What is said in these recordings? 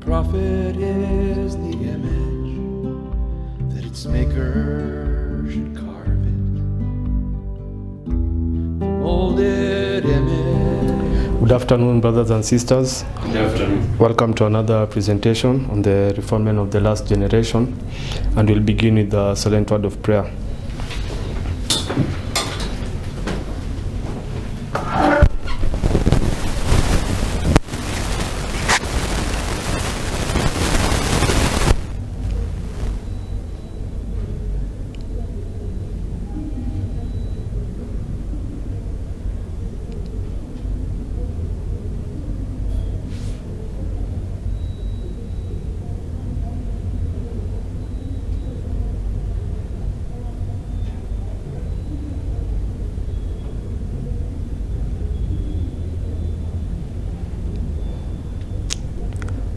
prophet is the image that its maker should carve it. The molded image. Good afternoon, brothers and sisters. Good afternoon. Welcome to another presentation on the Reformline of the last generation. And we'll begin with the silent word of prayer.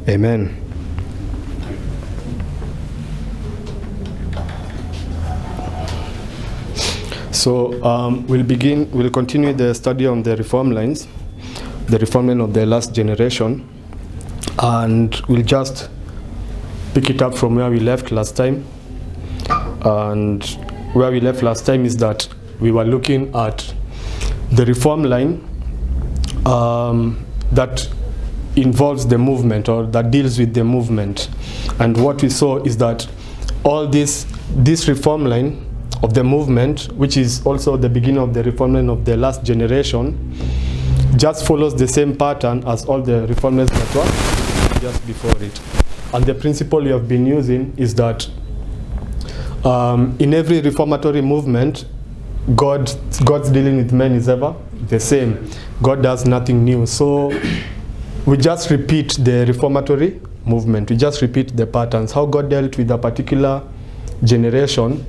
Amen. So we'll continue the study on the Reformlines, the Reformline of the last generation, and we'll just pick it up from where we left last time. And where we left last time is that we were looking at the Reformline that involves the movement, or that deals with the movement. And what we saw is that all this Reformline of the movement, which is also the beginning of the Reformline of the last generation, just follows the same pattern as all the Reformlines that were just before it. And the principle we have been using is that in every reformatory movement, God's dealing with men is ever the same. God does nothing new. So we just repeat the reformatory movement. We just repeat the patterns. How God dealt with a particular generation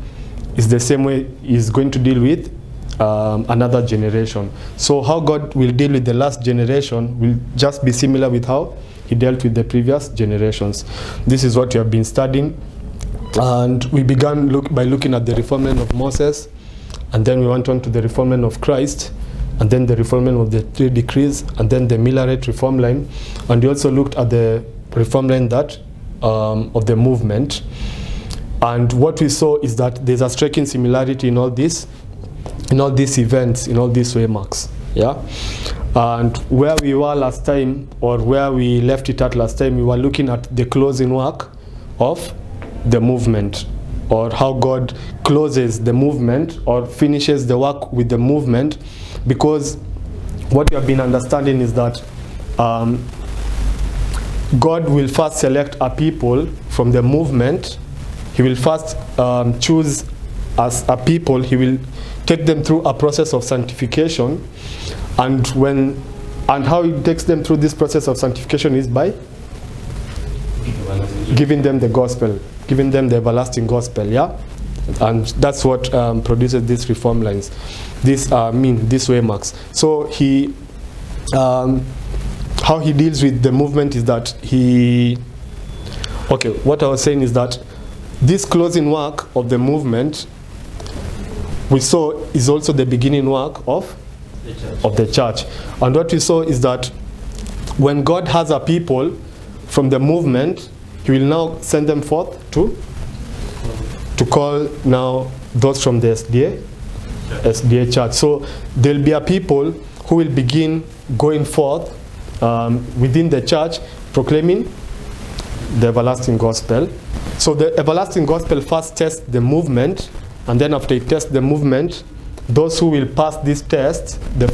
is the same way He's going to deal with another generation. So how God will deal with the last generation will just be similar with how He dealt with the previous generations. This is what we have been studying. And we began by looking at the Reformline of Moses, and then we went on to the Reformline of Christ, and then the Reformline of the 3 decrees, and then the Millerite Reformline. And we also looked at the Reformline that of the movement. And what we saw is that there's a striking similarity in all these events, in all these waymarks. Yeah? And where we were last time, or where we left it at last time, we were looking at the closing work of the movement, or how God closes the movement or finishes the work with the movement. Because what we have been understanding is that God will first select a people from the movement. He will first choose as a people. He will take them through a process of sanctification. And how He takes them through this process of sanctification is by giving them the gospel, giving them the everlasting gospel, yeah? And that's what produces these Reformlines, these waymarks. So how He deals with the movement is that what I was saying is that this closing work of the movement we saw is also the beginning work of the church. And what we saw is that when God has a people from the movement, He will now send them forth to call now those from the SDA church. So there'll be a people who will begin going forth within the church proclaiming the everlasting gospel. So the everlasting gospel first tests the movement, and then after it tests the movement, those who will pass this test, the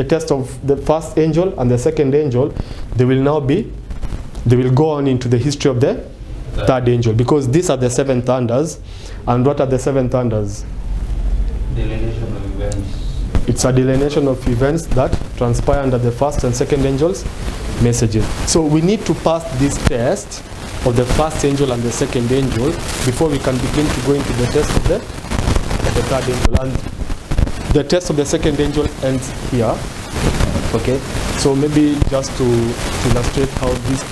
test of the first angel and the second angel, they will go on into the history of the third angel, because these are the 7 thunders. And what are the 7 thunders? Delineation of events. It's a delineation of events that transpire under the first and second angels' messages. So we need to pass this test of the first angel and the second angel before we can begin to go into the test of the third angel. And the test of the second angel ends here. Okay, so maybe just to illustrate how these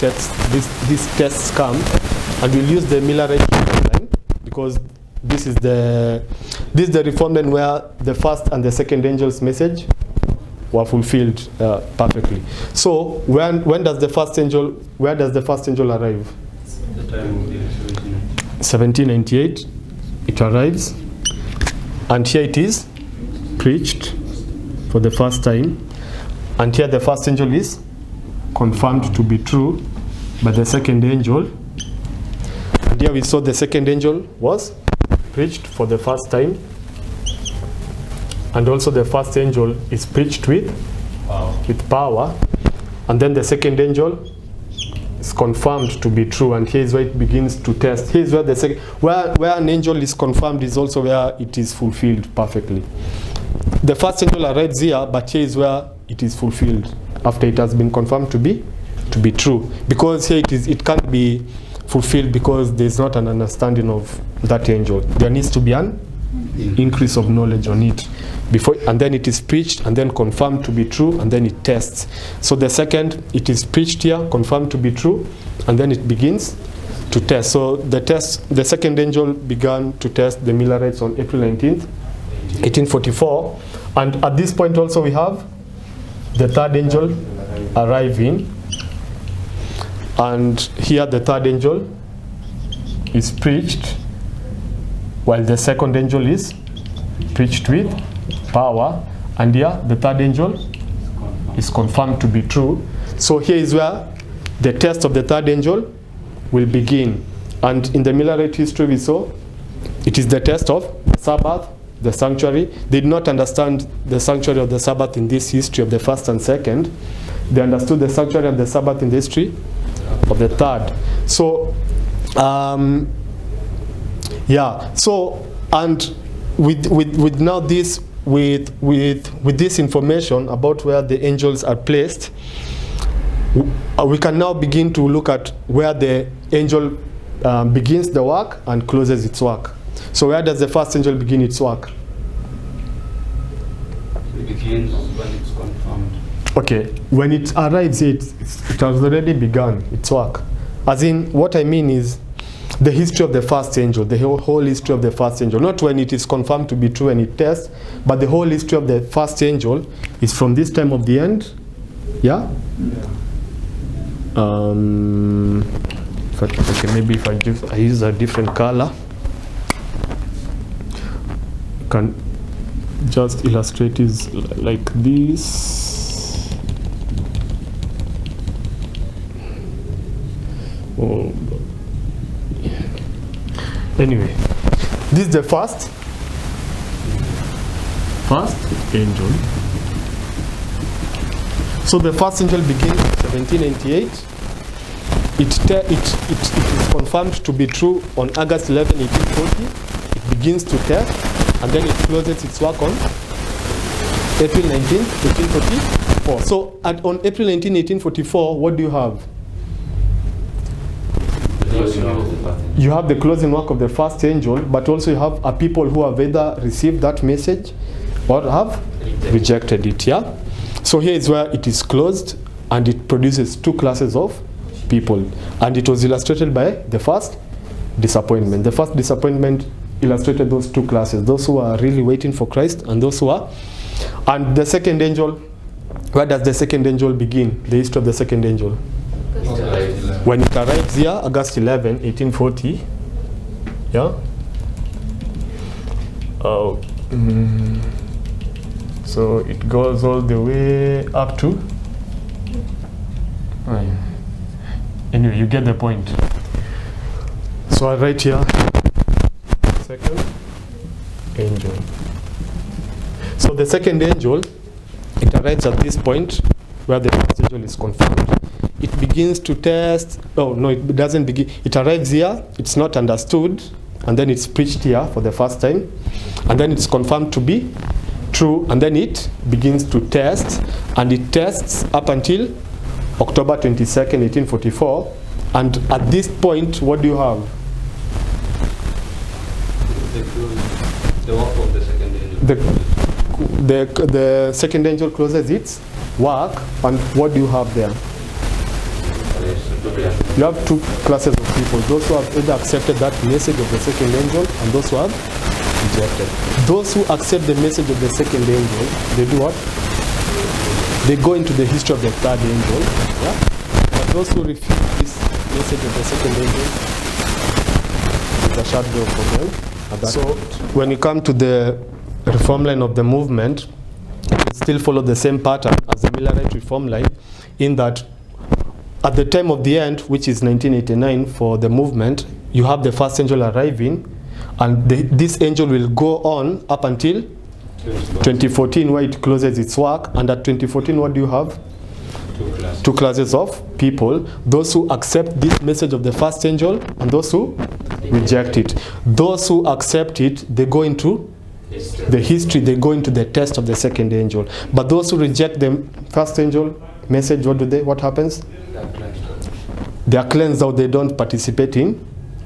tests come, and we'll use the Millerite Reformline, because this is the Reformline where the first and the second angel's message were fulfilled perfectly. So when does the first angel, where does the first angel arrive? The time of the resurrection. 1798 it arrives, and here it is preached for the first time, and here the first angel is confirmed to be true by the second angel. And here we saw the second angel was preached for the first time, and also the first angel is preached with power, and then the second angel is confirmed to be true, and here is where it begins to test. Here is where the second, where an angel is confirmed is also where it is fulfilled perfectly. The first angel arrives here, but here is where it is fulfilled after it has been confirmed to be true, because here it can't be fulfilled because there's not an understanding of that angel. There needs to be an increase of knowledge on it before, and then it is preached and then confirmed to be true, and then it tests. So the second, it is preached here, confirmed to be true, and then it begins to test. So the second angel began to test the Millerites on April 19th 1844, and at this point also we have the third angel arriving, and here the third angel is preached while the second angel is preached with power, and here the third angel is confirmed to be true. So here is where the test of the third angel will begin. And in the Millerite history we saw it is the test of the Sabbath, the sanctuary. They did not understand the sanctuary of the Sabbath in this history of the first and second. They understood the sanctuary of the Sabbath in the history of the third. So so, and with now this, with this information about where the angels are placed, we can now begin to look at where the angel begins the work and closes its work. So where does the first angel begin its work? It begins when it's confirmed. Okay, when it arrives, it has already begun its work. As in, what I mean is the history of the first angel, the whole history of the first angel. Not when it is confirmed to be true and it tests, but the whole history of the first angel is from this time of the end. Yeah? Okay, maybe if I use a different color, can just illustrate is like this. Oh. Anyway, this is the first angel. So the first angel begins in 1798. It is confirmed to be true on August 11, 1840. It begins to test, and then it closes its work on April 19, 1844. So on April 19, 1844, what do you have? You have the closing work of the first angel, but also you have a people who have either received that message or have rejected it. Yeah. So here is where it is closed, and it produces two classes of people, and it was illustrated by the first disappointment. The first disappointment illustrated those two classes: those who are really waiting for Christ and those who are. And the second angel, where does the second angel begin? The history of the second angel. When it arrives here, August 11, 1840. Yeah. So it goes all the way up to. Anyway, you get the point. So I write here, second angel. So the second angel, it arrives at this point where the first angel is confirmed. It begins to test. Oh no, it doesn't begin. It arrives here, it's not understood, and then it's preached here for the first time, and then it's confirmed to be true, and then it begins to test, and it tests up until October 22nd, 1844. And at this point, what do you have? The work of the second angel. The second angel closes its work, and what do you have there? You have two classes of people: those who have either accepted that message of the second angel, and those who have rejected. Those who accept the message of the second angel, they do what? they go into the history of the third angel. Yeah? But those who refuse this message of the second angel, it's a shadow for them. So when you come to the reform line of the movement, it still follow the same pattern as the Millerite reform line, in that at the time of the end, which is 1989 for the movement, you have the first angel arriving, and this angel will go on up until 2014, where it closes its work. And at 2014, what do you have? Two classes of people: those who accept this message of the first angel and those who reject it. Those who accept it, they go into the history, they go into the test of the second angel. But those who reject the first angel message, what happens? They are cleansed out. They don't participate in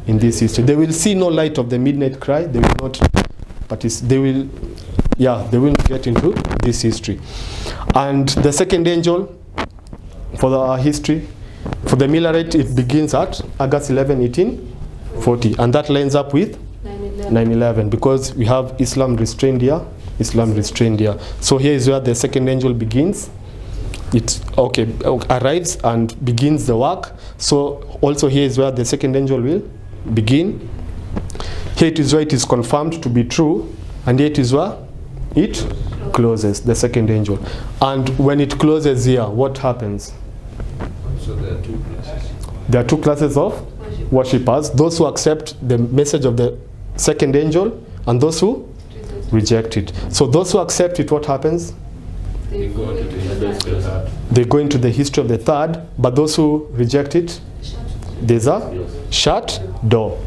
this history. They will see no light of the midnight cry. They will not participate. They will get into this history. And the second angel, for our history, for the Millerite, it begins at August 11, 1840, and that lines up with 9/11, because we have Islam restrained here. So here is where the second angel begins. It arrives and begins the work. So also here is where the second angel will begin. Here it is where it is confirmed to be true, and here it is where it closes, the second angel. And when it closes here, what happens? So there are two classes. There are two classes of worshippers: those who accept the message of the second angel and those who reject it. So those who accept it, what happens? They go into the history of the third. They go into the history of the third. But those who reject it, there's a shut door.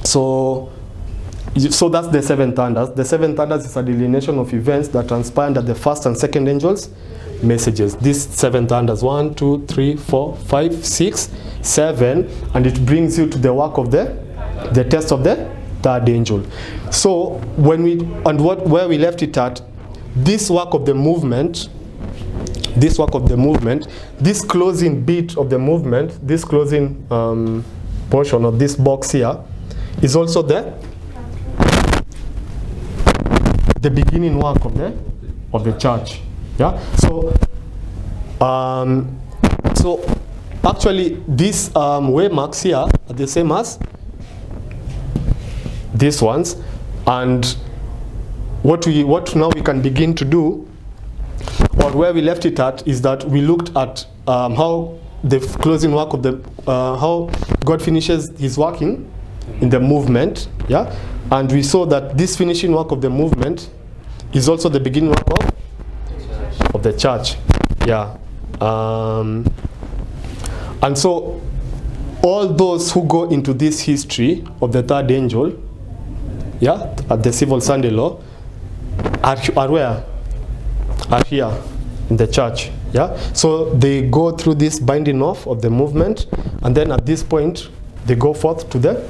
So that's the seven thunders. The seven thunders is a delineation of events that transpired at the first and second angels' messages. These seven thunders: 1, 2, 3, 4, 5, 6, 7, and it brings you to the work of the test of the third angel. So where we left it at, this work of the movement, this closing bit of the movement, this closing portion of this box here, is also the beginning work of the church. Yeah. So actually these waymarks here are the same as these ones, and what now we can begin to do, or where we left it at, is that we looked at how the closing work of the how God finishes his work in the movement. Yeah. And we saw that this finishing work of the movement is also the beginning work of the church. Yeah. And so all those who go into this history of the third angel, yeah, at the civil Sunday law, are where? Are here in the church. Yeah. So they go through this binding off of the movement, and then at this point they go forth to the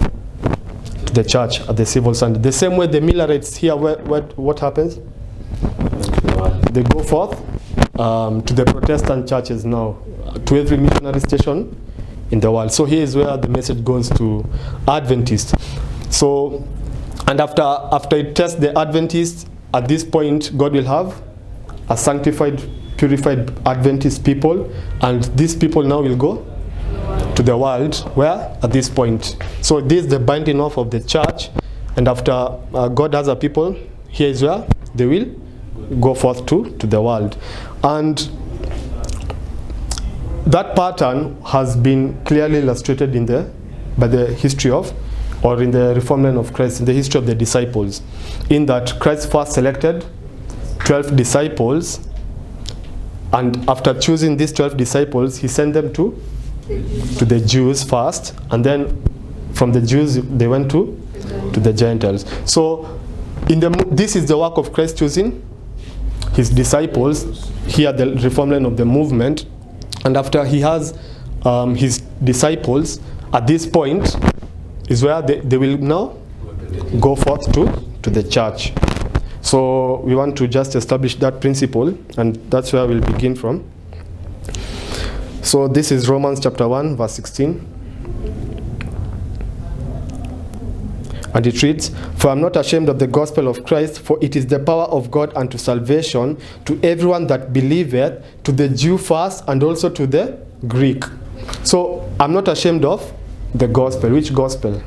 church at the civil Sunday. The same way the Millerites here, what happens? They go forth to the Protestant churches now, to every missionary station in the world. So here is where the message goes to Adventists. So, and after it tests the Adventists, at this point God will have a sanctified, purified Adventist people, and these people now will go to the world. Where? At this point. So this is the binding off of the church, and after God has a people, here is where they will go forth to the world. And that pattern has been clearly illustrated by the history of, or in the reform line of Christ, in the history of the disciples, in that Christ first selected 12 disciples, and after choosing these 12 disciples, he sent them to the Jews first, and then from the Jews they went to the Gentiles. So this is the work of Christ choosing his disciples here at the reform line of the movement. And after he has his disciples, at this point is where they will now go forth to the church. So we want to just establish that principle, and that's where we'll begin from. So this is Romans chapter 1 verse 16. And it reads, "For I am not ashamed of the gospel of Christ, for it is the power of God unto salvation to everyone that believeth, to the Jew first, and also to the Greek." So, I'm not ashamed of the gospel. Which gospel?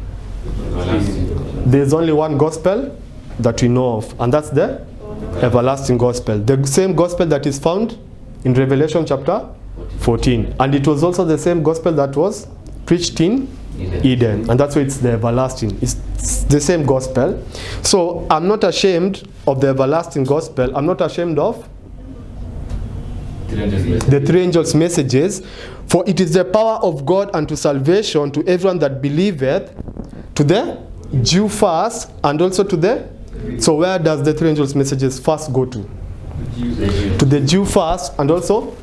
There's only one gospel that we know of, and that's the everlasting gospel. The same gospel that is found in Revelation chapter 14. And it was also the same gospel that was preached in Eden. And that's why it's the everlasting. It's the same gospel. So I'm not ashamed of the everlasting gospel. I'm not ashamed of the three angels' messages. For it is the power of God unto salvation to everyone that believeth, to the Jew first, and also to the... So where does the three angels' messages first go to? To the Jew first, and also,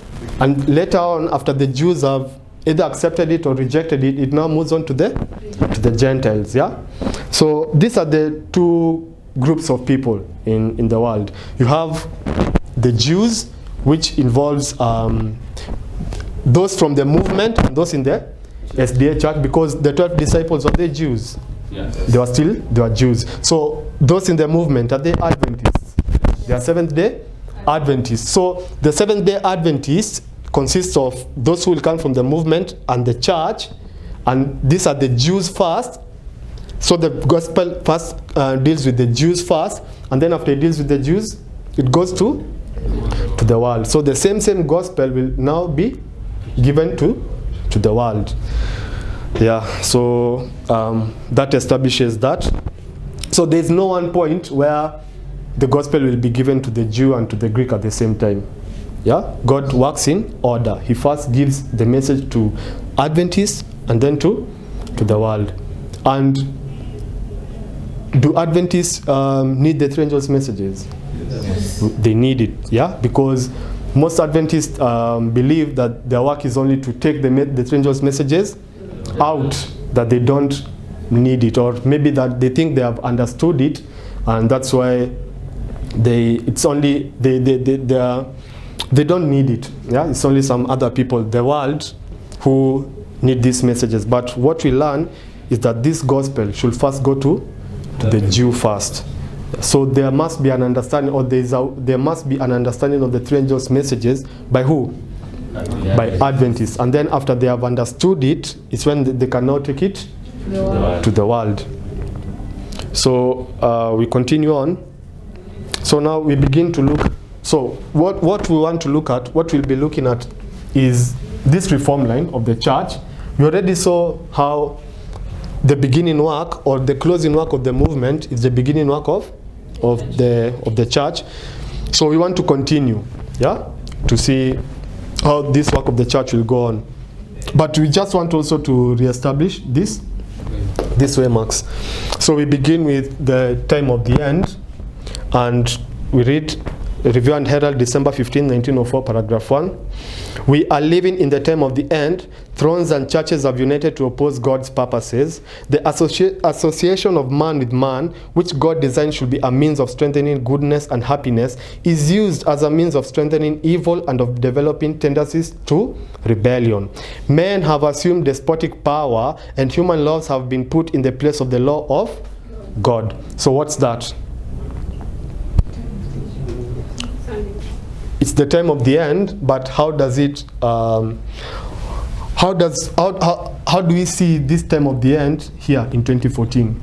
and later on, after the Jews have either accepted it or rejected it, it now moves on to the Gentiles. Yeah. So these are the two groups of people in the world. You have the Jews, which involves those from the movement and those in the SDA church, because the 12 disciples were the Jews. Yes. They were Jews. So those in the movement, are they Adventists? They are Seventh-day Adventists. So the Seventh-day Adventists consists of those who will come from the movement and the church, and these are the Jews first. So the gospel first deals with the Jews first, and then after it deals with the Jews, it goes to the world. So the same gospel will now be given to the world. Yeah, so that establishes that. So there's no one point where the gospel will be given to the Jew and to the Greek at the same time. Yeah, God works in order. He first gives the message to Adventists and then to the world. And do Adventists need the three angels' messages? Yes. They need it, yeah, because most Adventists believe that their work is only to take the three angels' messages out, that they don't need it, or maybe that they think they have understood it, and that's why they don't need it. Yeah, it's only some other people, the world, who need these messages. But what we learn is that this gospel should first go to the Jew first. So there must be an understanding, or there must be an understanding of the three angels' messages by who? By Adventists. And then after they have understood it, it's when they can now take it to the world. So we continue on. So now we begin to look. So what we want to look at, what we'll be looking at, is this reform line of the church. We already saw how the beginning work or the closing work of the movement is the beginning work of the church. So we want to continue, yeah, to see how this work of the church will go on. But we just want also to reestablish this waymarks. So we begin with the time of the end, and we read Review and Herald, December 15, 1904, paragraph 1. We are living in the time of the end. Thrones and churches have united to oppose God's purposes. The association of man with man, which God designed should be a means of strengthening goodness and happiness, is used as a means of strengthening evil and of developing tendencies to rebellion. Men have assumed despotic power, and human laws have been put in the place of the law of God. So what's that? It's the time of the end, but how does it? How do we see this time of the end here in 2014?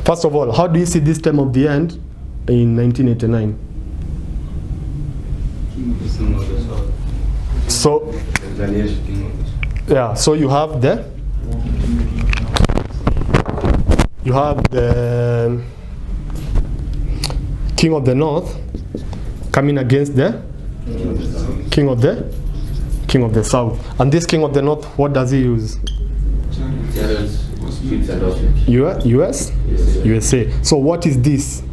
First of all, how do you see this time of the end in 1989? So, yeah. So you have the King of the North coming against the King of the South. And this King of the North, what does he use? US? USA. So what is this?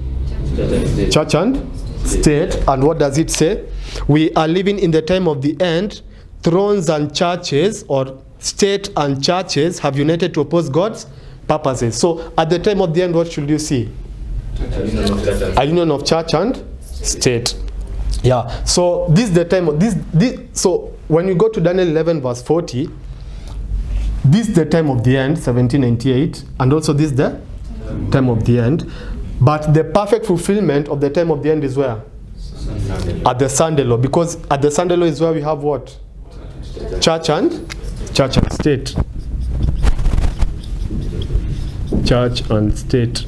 Church and state. And what does it say? We are living in the time of the end. Thrones and churches, or state and churches, have united to oppose God's purposes. So at the time of the end, what should you see? A union of church and state. Yeah. So this is the time of this. So when you go to Daniel 11 verse 40, This the time of the end, 1798, and also this the time of the end. But the perfect fulfillment of the time of the end is where? At the Sunday law, because at the Sunday law is where we have what? Church and state. Church and state.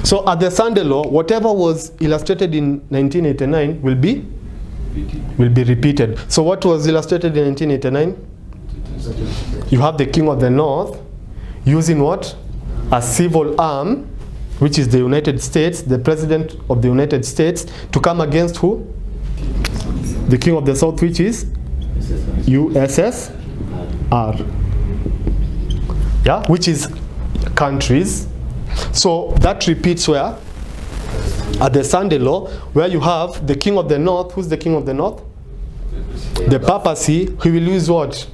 So at the Sunday law, whatever was illustrated in 1989 will be repeated. So what was illustrated in 1989? You have the King of the North using what? A civil arm, which is the United States, the President of the United States, to come against who? The King of the South, which is USSR. Yeah, which is countries. So that repeats where? At the Sunday law, where you have the King of the North. Who's the King of the North? The papacy. He will use what?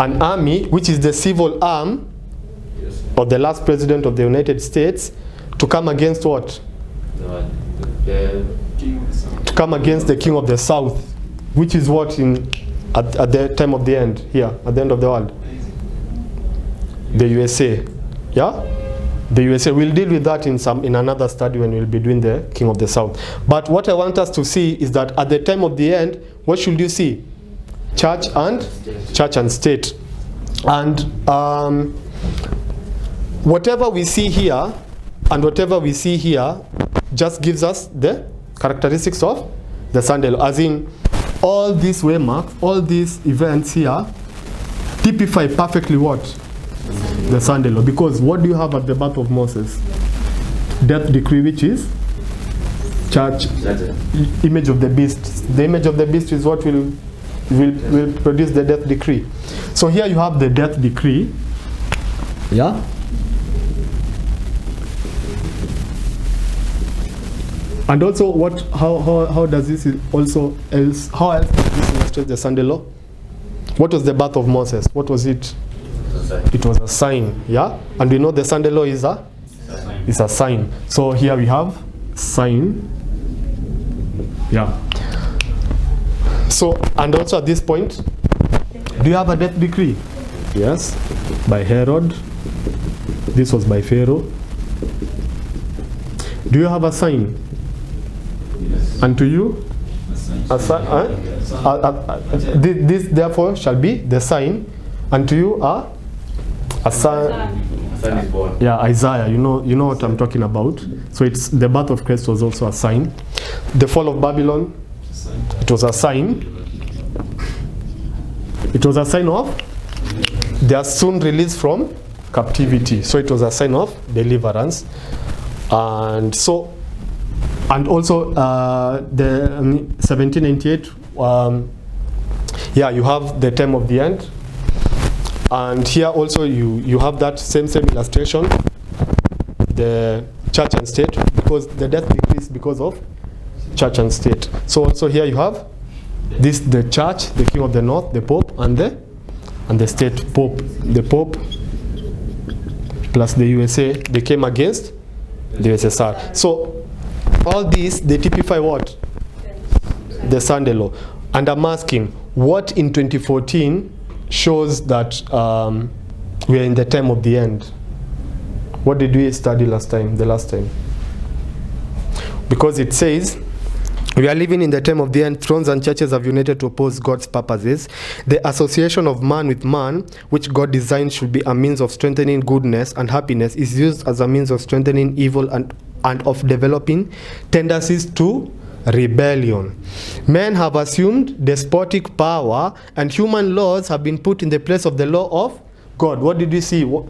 An army, which is the civil arm of the last president of the United States, to come against what? To come against the King of the South, which is what at the time of the end, here, at the end of the world? The USA. Yeah? The USA. We'll deal with that in another study when we'll be doing the King of the South. But what I want us to see is that at the time of the end, what should you see? Church and state. And whatever we see here and whatever we see here just gives us the characteristics of the Sunday law. As in, all these waymarks, all these events here typify perfectly what? The Sunday law. Because what do you have at the birth of Moses? Death decree, which is church, image of the beast. The image of the beast is what will produce the death decree. So here you have the death decree. Yeah. And also, how does this also else? How else does this illustrate the Sunday law? What was the birth of Moses? What was it? It was a sign. Yeah. And we know the Sunday law is a sign. So here we have sign. Yeah. So, and also at this point, do you have a death decree? Yes. By Herod. This was by Pharaoh. Do you have a sign? Yes. And to you? A sign. This therefore shall be the sign. And to you a sign. Is born. Yeah, Isaiah. You know what I'm talking about. So it's the birth of Christ was also a sign. The fall of Babylon. It was a sign. It was a sign of their soon release from captivity. So it was a sign of deliverance. And so, and also the 1798, yeah, you have the time of the end. And here also you have that same illustration, the church and state, because the death decrees because of church and state. So also here you have this, the church, the King of the North, the Pope, and the state. Pope, the Pope plus the USA, they came against the USSR. So all these, they typify what? The Sunday law. And I'm asking, what in 2014 shows that we are in the time of the end? What did we study the last time? Because it says, we are living in the time of the end. Thrones and churches have united to oppose God's purposes. The association of man with man, which God designed should be a means of strengthening goodness and happiness, is used as a means of strengthening evil and of developing tendencies to rebellion. Men have assumed despotic power, and human laws have been put in the place of the law of God. What did we see? What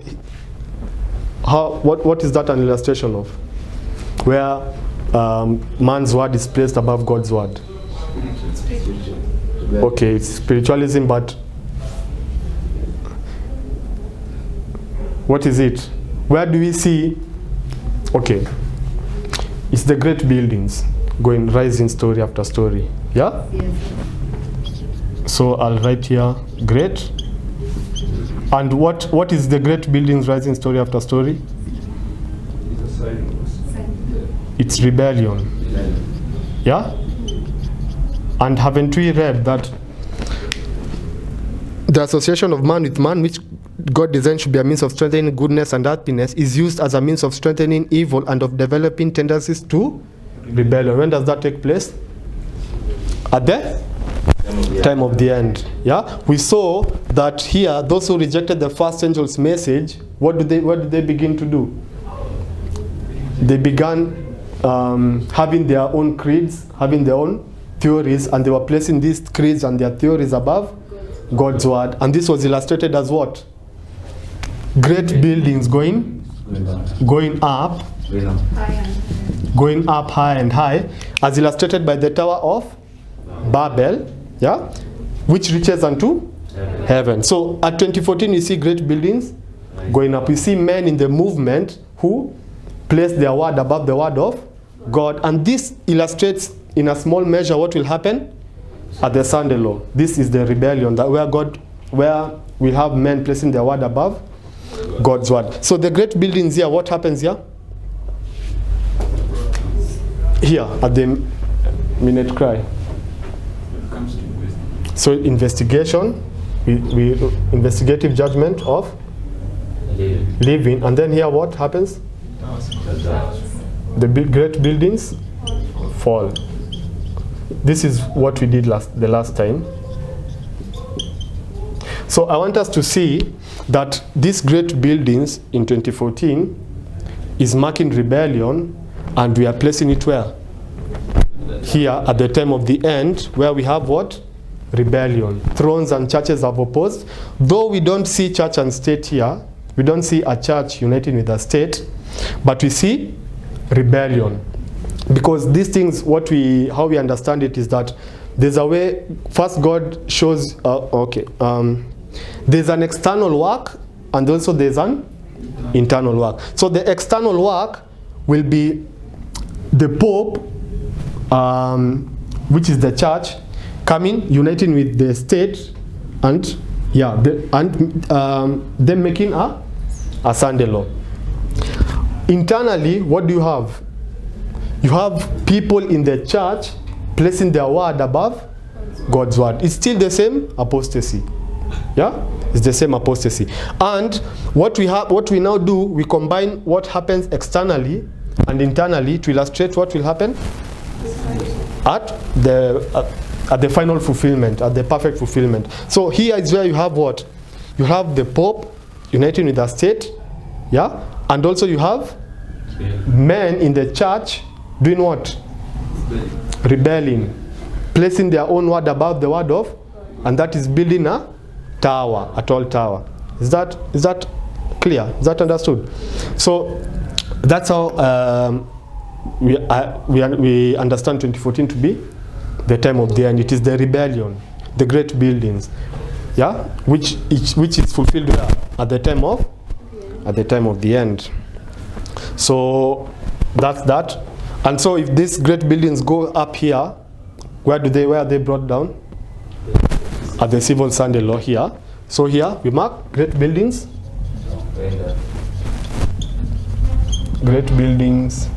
is that an illustration of? Where man's word is placed above God's word. Okay, it's spiritualism, but what is it? Where do we see? Okay, it's the great buildings going rising story after story. Yeah? Yes. So I'll write here great. And what is the great buildings rising story after story? It's rebellion. Yeah? And haven't we read that the association of man with man, which God designed should be a means of strengthening goodness and happiness, is used as a means of strengthening evil and of developing tendencies to rebellion. When does that take place? At the time of the end. Yeah, we saw that here those who rejected the first angel's message, what did they begin to do? They began having their own creeds, having their own theories, and they were placing these creeds and their theories above God's word. And this was illustrated as what? Great buildings going up high and high, as illustrated by the Tower of Babel, yeah, which reaches unto heaven. So at 2014 you see great buildings going up. You see men in the movement who place their word above the word of God, and this illustrates in a small measure what will happen at the Sunday law. This is the rebellion, that where we have men placing their word above God's word. So the great buildings here, what happens here? Here at the minute cry. So investigation, we investigative judgment of living, and then here what happens? The great buildings fall. This is what we did the last time. So I want us to see that these great buildings in 2014 is marking rebellion, and we are placing it where? Here at the time of the end, where we have what? Rebellion. Thrones and churches have opposed. Though we don't see church and state here, we don't see a church uniting with a state, but we see rebellion. Because these things, how we understand it is that there's a way. First, God shows. There's an external work, and also there's an internal work. So the external work will be the Pope, which is the church, coming, uniting with the state, and them making a Sunday law. Internally, what do you have? You have people in the church placing their word above God's word. It's still the same apostasy. Yeah? It's the same apostasy. And what we now do, we combine what happens externally and internally to illustrate what will happen at the final fulfillment, at the perfect fulfillment. So here is where you have what? You have the Pope uniting with the state, yeah? And also you have men in the church doing what? Rebelling, placing their own word above the word of, and that is building a tower, a tall tower. Is that clear? Is that understood? So that's how we understand 2014 to be the time of the end. It is the rebellion, the great buildings, yeah, which is fulfilled at the time of the end. So that's that. And so if these great buildings go up here, where are they brought down? At the civil Sunday law here. So here we mark great buildings. Great buildings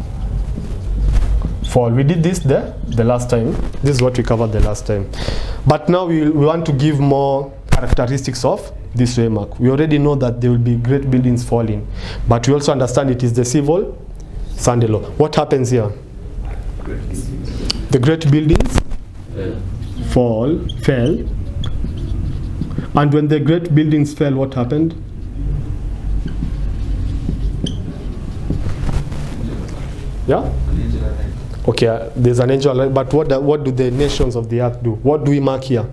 fall. We did this the last time. This is what we covered the last time. But now we want to give more characteristics of this waymark. We already know that there will be great buildings falling, but we also understand it is the civil Sunday law. What happens here? The great buildings fell. And when the great buildings fell, what happened? Yeah? Okay, there's an angel, but what do the nations of the earth do? What do we mark here?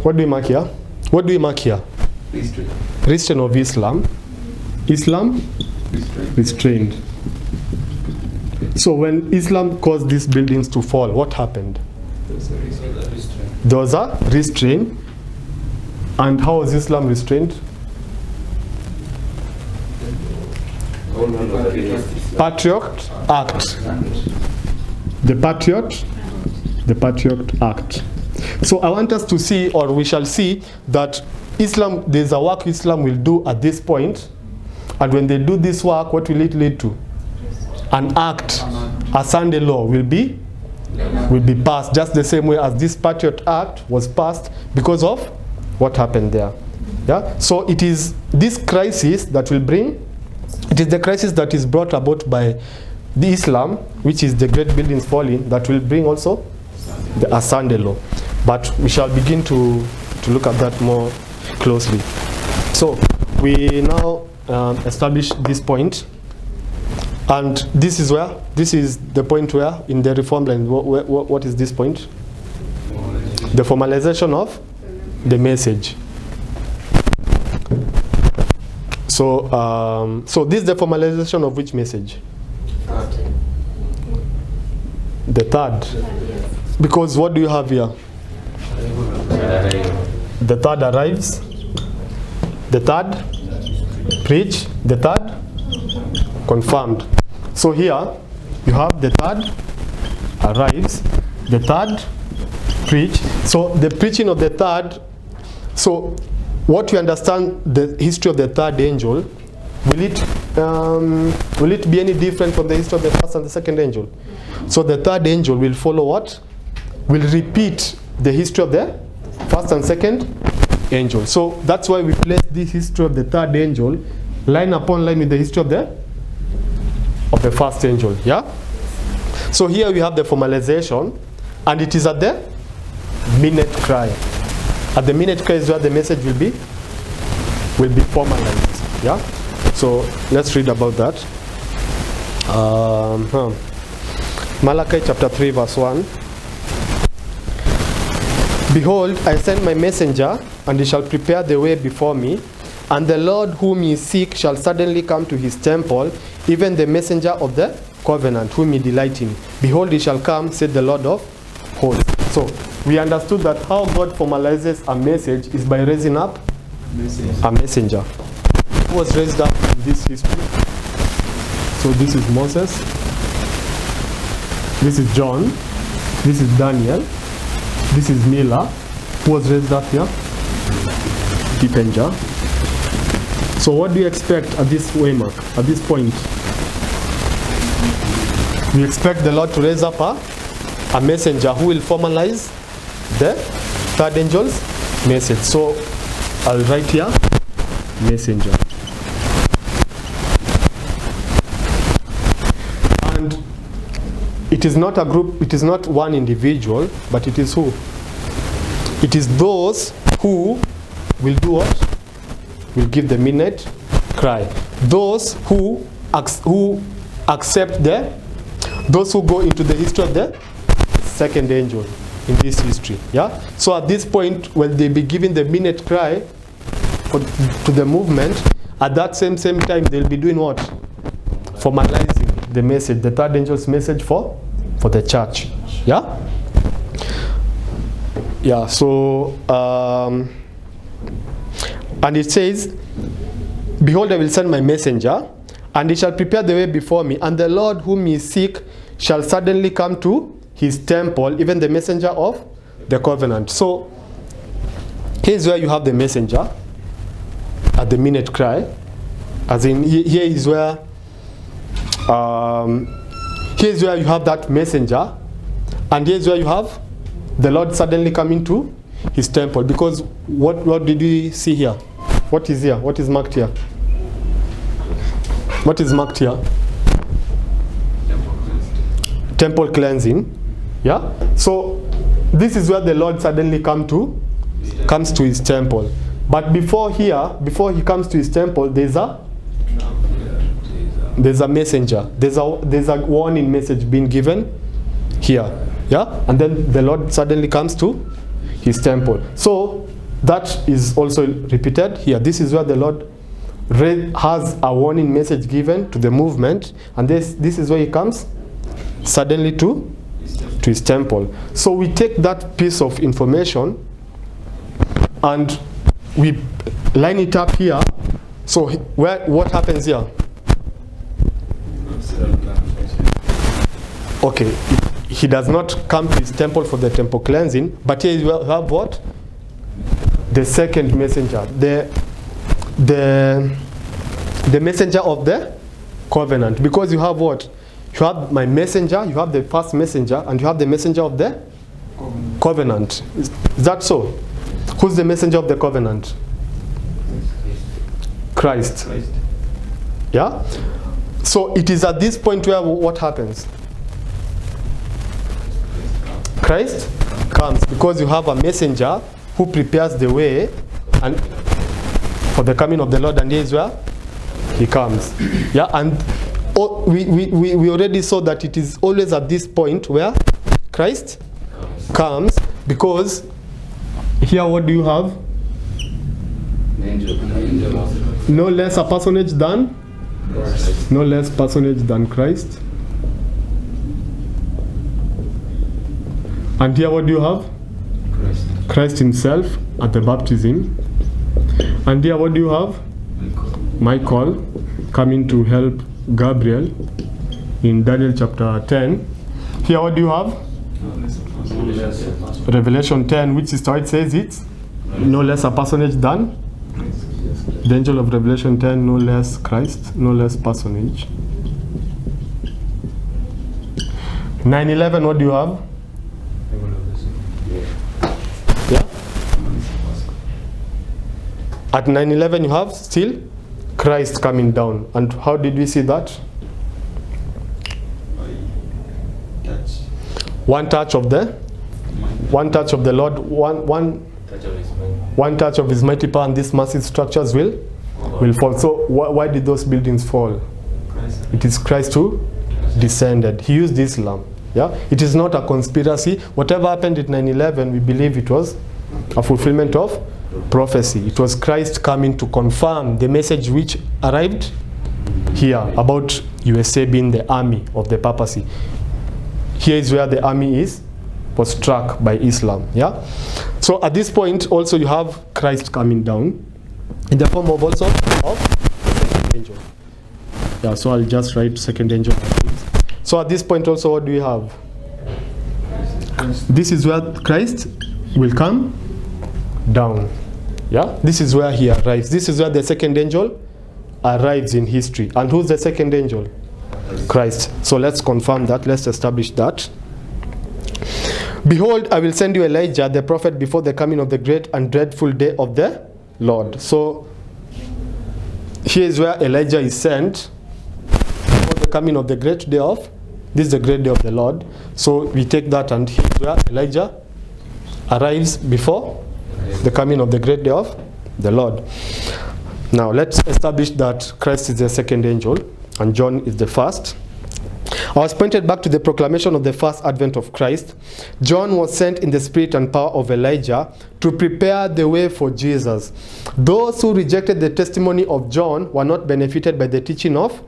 What do we mark here? What do we mark here? Restraint of Islam. Islam? Restrained. So when Islam caused these buildings to fall, what happened? There was a restraint. And how was Islam restrained? Patriot Act. The Patriot Act. So I want us to see, or we shall see, that Islam, there's a work Islam will do at this point, and when they do this work, what will it lead to? An act, a Sunday law will be will be passed, just the same way as this Patriot Act was passed because of what happened there. Yeah? So it is this crisis that will bring, it is the crisis that is brought about by the Islam, which is the great buildings falling, that will bring also the Asande law. But we shall begin to look at that more closely. So we now establish this point, and this is the point where in the Reformline, what is this point? The formalization of the message. So so this is the formalization of which message? The third. Because what do you have here? The third arrives. The third preach. The third confirmed. So here you have the third arrives. The third preach. So the preaching of the third. So what we understand the history of the third angel, will it be any different from the history of the first and the second angel? So the third angel will follow what? Will repeat the history of the first and second angel. So that's why we place this history of the third angel line upon line with the history of the first angel. Yeah? So here we have the formalization, and it is at the minute cry. At the minute cry is where the message will be formalized. Yeah? So let's read about that. Malachi chapter 3 verse 1. Behold, I send my messenger, and he shall prepare the way before me. And the Lord whom ye seek shall suddenly come to his temple, even the messenger of the covenant, whom ye delight in. Behold, he shall come, said the Lord of hosts. So we understood that how God formalizes a message is by raising up a messenger. Who was raised up in this history? So this is Moses. This is John. This is Daniel. This is Mila. Who was raised up here? Dipenger. So what do you expect at this waymark, at this point? We expect the Lord to raise up a messenger who will formalize the third angel's message. So I'll write here, messenger. And it is not a group, it is not one individual, but it is who? It is those who will do what? Will give the midnight cry. Those who accept those who go into the history of the second angel in this history. Yeah. So at this point, when they be giving the midnight cry to the movement, at that same time they'll be doing what? Formalizing the message, the third angel's message for the church. Yeah. Yeah. So and it says, behold, I will send my messenger, and he shall prepare the way before me, and the Lord whom ye seek shall suddenly come to his temple, even the messenger of the covenant. So here's where you have the messenger at the minute cry, as in here is where here's where you have that messenger, and here's where you have the Lord suddenly coming to his temple. Because what did we see here? What is here? What is marked here? What is marked here? Temple cleansing. Yeah. So this is where the Lord suddenly comes to his temple. But before he comes to his temple, there's a messenger. There's a warning message being given here. Yeah. And then the Lord suddenly comes to his temple. So that is also repeated here. This is where the Lord has a warning message given to the movement, and this is where he comes suddenly to his temple. So we take that piece of information and we line it up here. So what happens here? Okay, he does not come to his temple for the temple cleansing, but here you have what? The second messenger, the messenger of the covenant. Because you have what? You You have my messenger, you have the first messenger, and you have the messenger of the covenant. Is that so? Who's the messenger of the covenant? Christ. Yeah? So it is at this point where what happens? Christ comes, because you have a messenger who prepares the way and for the coming of the Lord, and here is where he comes. Yeah, and we already saw that it is always at this point where Christ comes, because here what do you have? No less a personage than Christ. No less personage than Christ. And here what do you have? Christ himself at the baptism. And here what do you have? Michael coming to help Gabriel in Daniel chapter 10. Here what do you have? Revelation 10, which is how it says it. No less a personage than the angel of Revelation 10, no less Christ, no less personage. 9/11, what do you have? Yeah. At 9/11 you have still Christ coming down. And how did we see that? One touch of the Lord, one touch of his mighty power, and these massive structures will fall. So why did those buildings fall? It is Christ who descended. He used Islam. Yeah, it is not a conspiracy. Whatever happened at 9/11, we believe it was a fulfillment of prophecy. It was Christ coming to confirm the message which arrived here about USA being the army of the papacy. Here is where the army was struck by Islam. Yeah. So at this point also you have Christ coming down in the form of also of second angel. Yeah. So I'll just write second angel. So at this point also what do we have? This is where Christ will come down. Yeah. This is where he arrives. This is where the second angel arrives in history. And who's the second angel? Christ. So let's confirm that. Let's establish that. Behold, I will send you Elijah, the prophet, before the coming of the great and dreadful day of the Lord. So here is where Elijah is sent before the coming of the great day of, this is the great day of the Lord. So we take that, and here is where Elijah arrives before the coming of the great day of the Lord. Now let's establish that Christ is the second angel and John is the first. I was pointed back to the proclamation of the first advent of Christ. John was sent in the spirit and power of Elijah to prepare the way for Jesus. Those who rejected the testimony of John were not benefited by the teaching of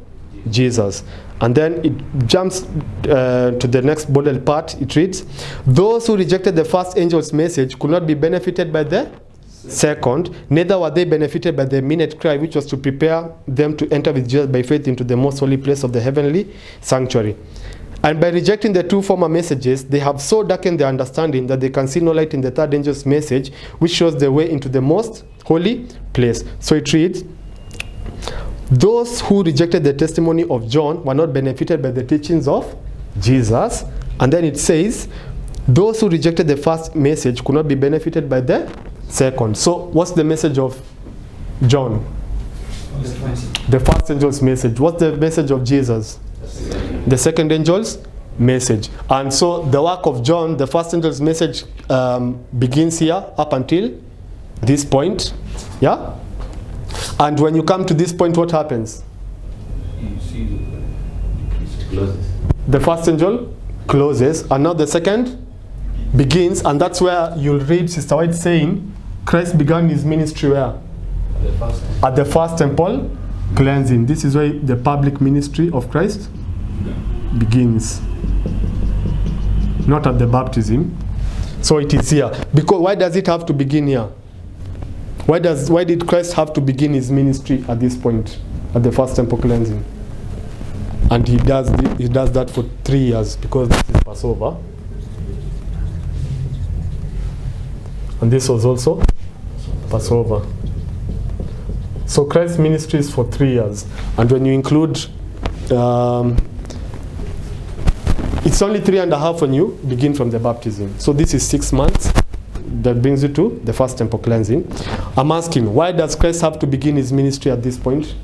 Jesus. And then it jumps to the next bolded part. It reads, those who rejected the first angel's message could not be benefited by the second, neither were they benefited by the minute cry, which was to prepare them to enter with Jesus by faith into the most holy place of the heavenly sanctuary. And by rejecting the two former messages, they have so darkened their understanding that they can see no light in the third angel's message, which shows the way into the most holy place. So it reads, those who rejected the testimony of John were not benefited by the teachings of Jesus. And then it says, those who rejected the first message could not be benefited by the second. So what's the message of John? The first angel's message. What's the message of Jesus? The second angel's message. And so the work of John, the first angel's message, begins here up until this point. Yeah? And when you come to this point, what happens? You see it closes. The first angel closes, and now the second begins, and that's where you'll read Sister White saying, Christ began his ministry where? At the first temple cleansing. This is where the public ministry of Christ begins. Not at the baptism. So it is here. Because why does it have to begin here? Why did Christ have to begin his ministry at this point, at the first temple cleansing? And he does that for 3 years, because this is Passover. And this was also Passover. So Christ's ministry is for 3 years. And when you include it's only 3.5 when you begin from the baptism. So this is 6 months. That brings you to the first temple cleansing. I'm asking, why does Christ have to begin his ministry at this point?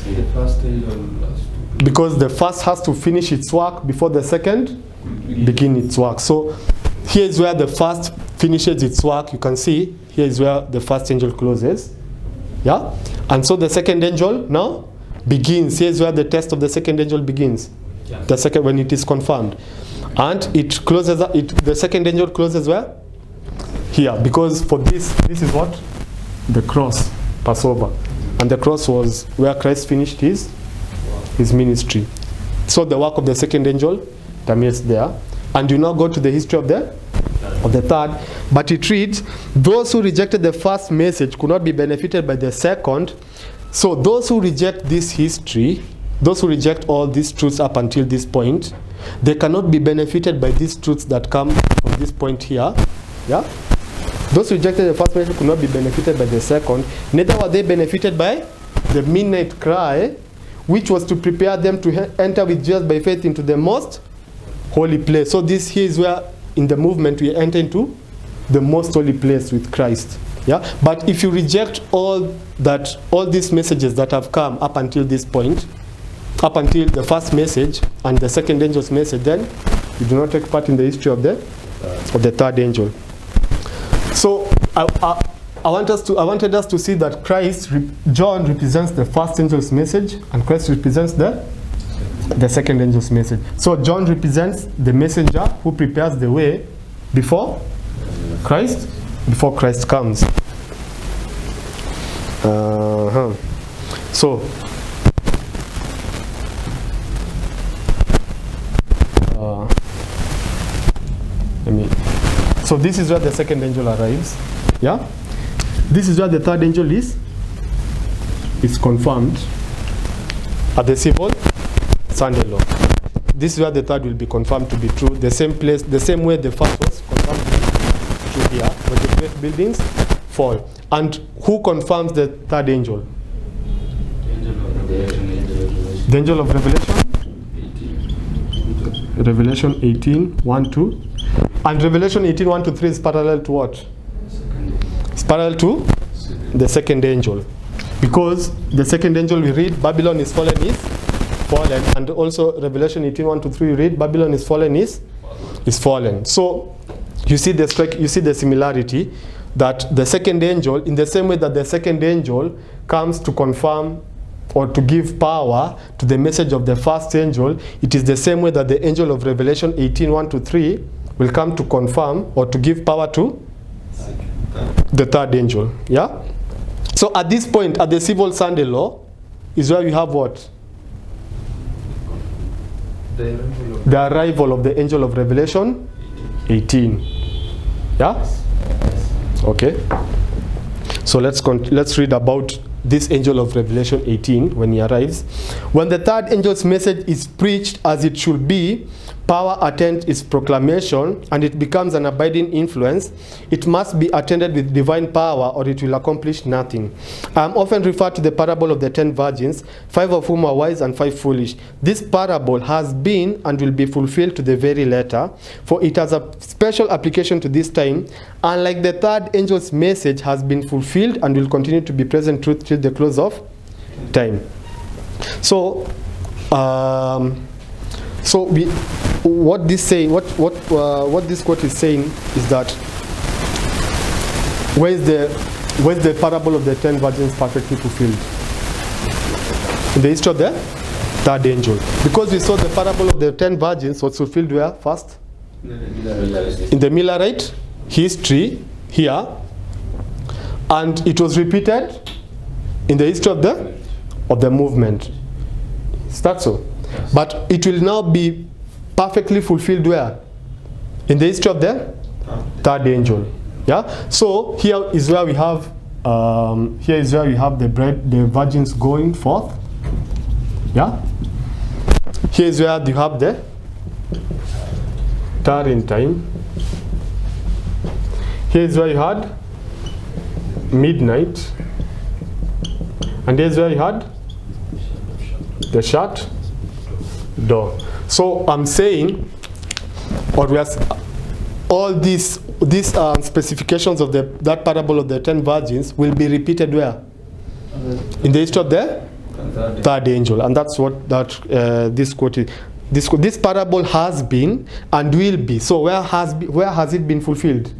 The first angel has to. Because the first has to finish its work before the second begin its work. So here is where the first finishes its work. You can see here is where the first angel closes. Yeah? And so the second angel now begins. Here is where the test of the second angel begins. Yeah. The second, when it is confirmed. And it closes, the second angel closes where? Here. Because for this is what? The cross, Passover. And the cross was where Christ finished his ministry. So the work of the second angel terminates there. And you now go to the history of the third. But it reads, those who rejected the first message could not be benefited by the second. So those who reject this history, those who reject all these truths up until this point, they cannot be benefited by these truths that come from this point here. Yeah? Those who rejected the first message could not be benefited by the second. Neither were they benefited by the midnight cry, which was to prepare them to enter with Jesus by faith into the most holy place. So this here is where in the movement we enter into the most holy place with Christ. Yeah? But if you reject all these messages that have come up until this point, up until the first message and the second angel's message, then you do not take part in the history of the third angel. So I wanted us to see that John represents the first angel's message, and Christ represents the second angel's message. So John represents the messenger who prepares the way before Christ comes. So so this is where the second angel arrives. Yeah? This is where the third angel is confirmed at the civil Sunday law. This is where the third will be confirmed to be true. The same place, the same way the first was confirmed to be true here, but the great buildings fall. And who confirms the third angel? The angel of Revelation. Revelation 18, 1 to. And Revelation 18, 1 to 3 is parallel to what? It's parallel to the second angel. Because the second angel we read, Babylon is fallen, and also Revelation 18, 1 to 3 we read, Babylon is fallen, is fallen. So you see the similarity that the second angel, in the same way that the second angel comes to confirm or to give power to the message of the first angel, it is the same way that the angel of Revelation 18, 1 to 3 will come to confirm or to give power to the third angel. Yeah? So at this point, at the civil Sunday law, is where you have what? The arrival of the angel of Revelation 18. Yeah? Okay. So let's read about this angel of Revelation 18 when he arrives. When the third angel's message is preached as it should be, power attends its proclamation, and it becomes an abiding influence. It must be attended with divine power, or it will accomplish nothing. I am often referred to the parable of the 10 virgins, 5 of whom are wise and 5 foolish. This parable has been and will be fulfilled to the very letter, for it has a special application to this time, unlike the third angel's message has been fulfilled and will continue to be present truth till the close of time. So what this quote is saying is that where's the parable of the 10 virgins perfectly fulfilled? In the history of the third angel. Because we saw the parable of the 10 virgins was fulfilled where first? In the Millerite history here, and it was repeated in the history of the movement. Is that so? Yes. But it will now be perfectly fulfilled where? In the history of the third angel. Yeah. So here is where we have the virgins going forth. Yeah. Here is where you have the tarrying time. Here is where you had midnight, and here's where you had the shut door. So I'm saying, or we are, all these specifications of that parable of the 10 virgins will be repeated where? In the history of the third angel. And that's what this quote is. This parable has been and will be. So where has it been fulfilled?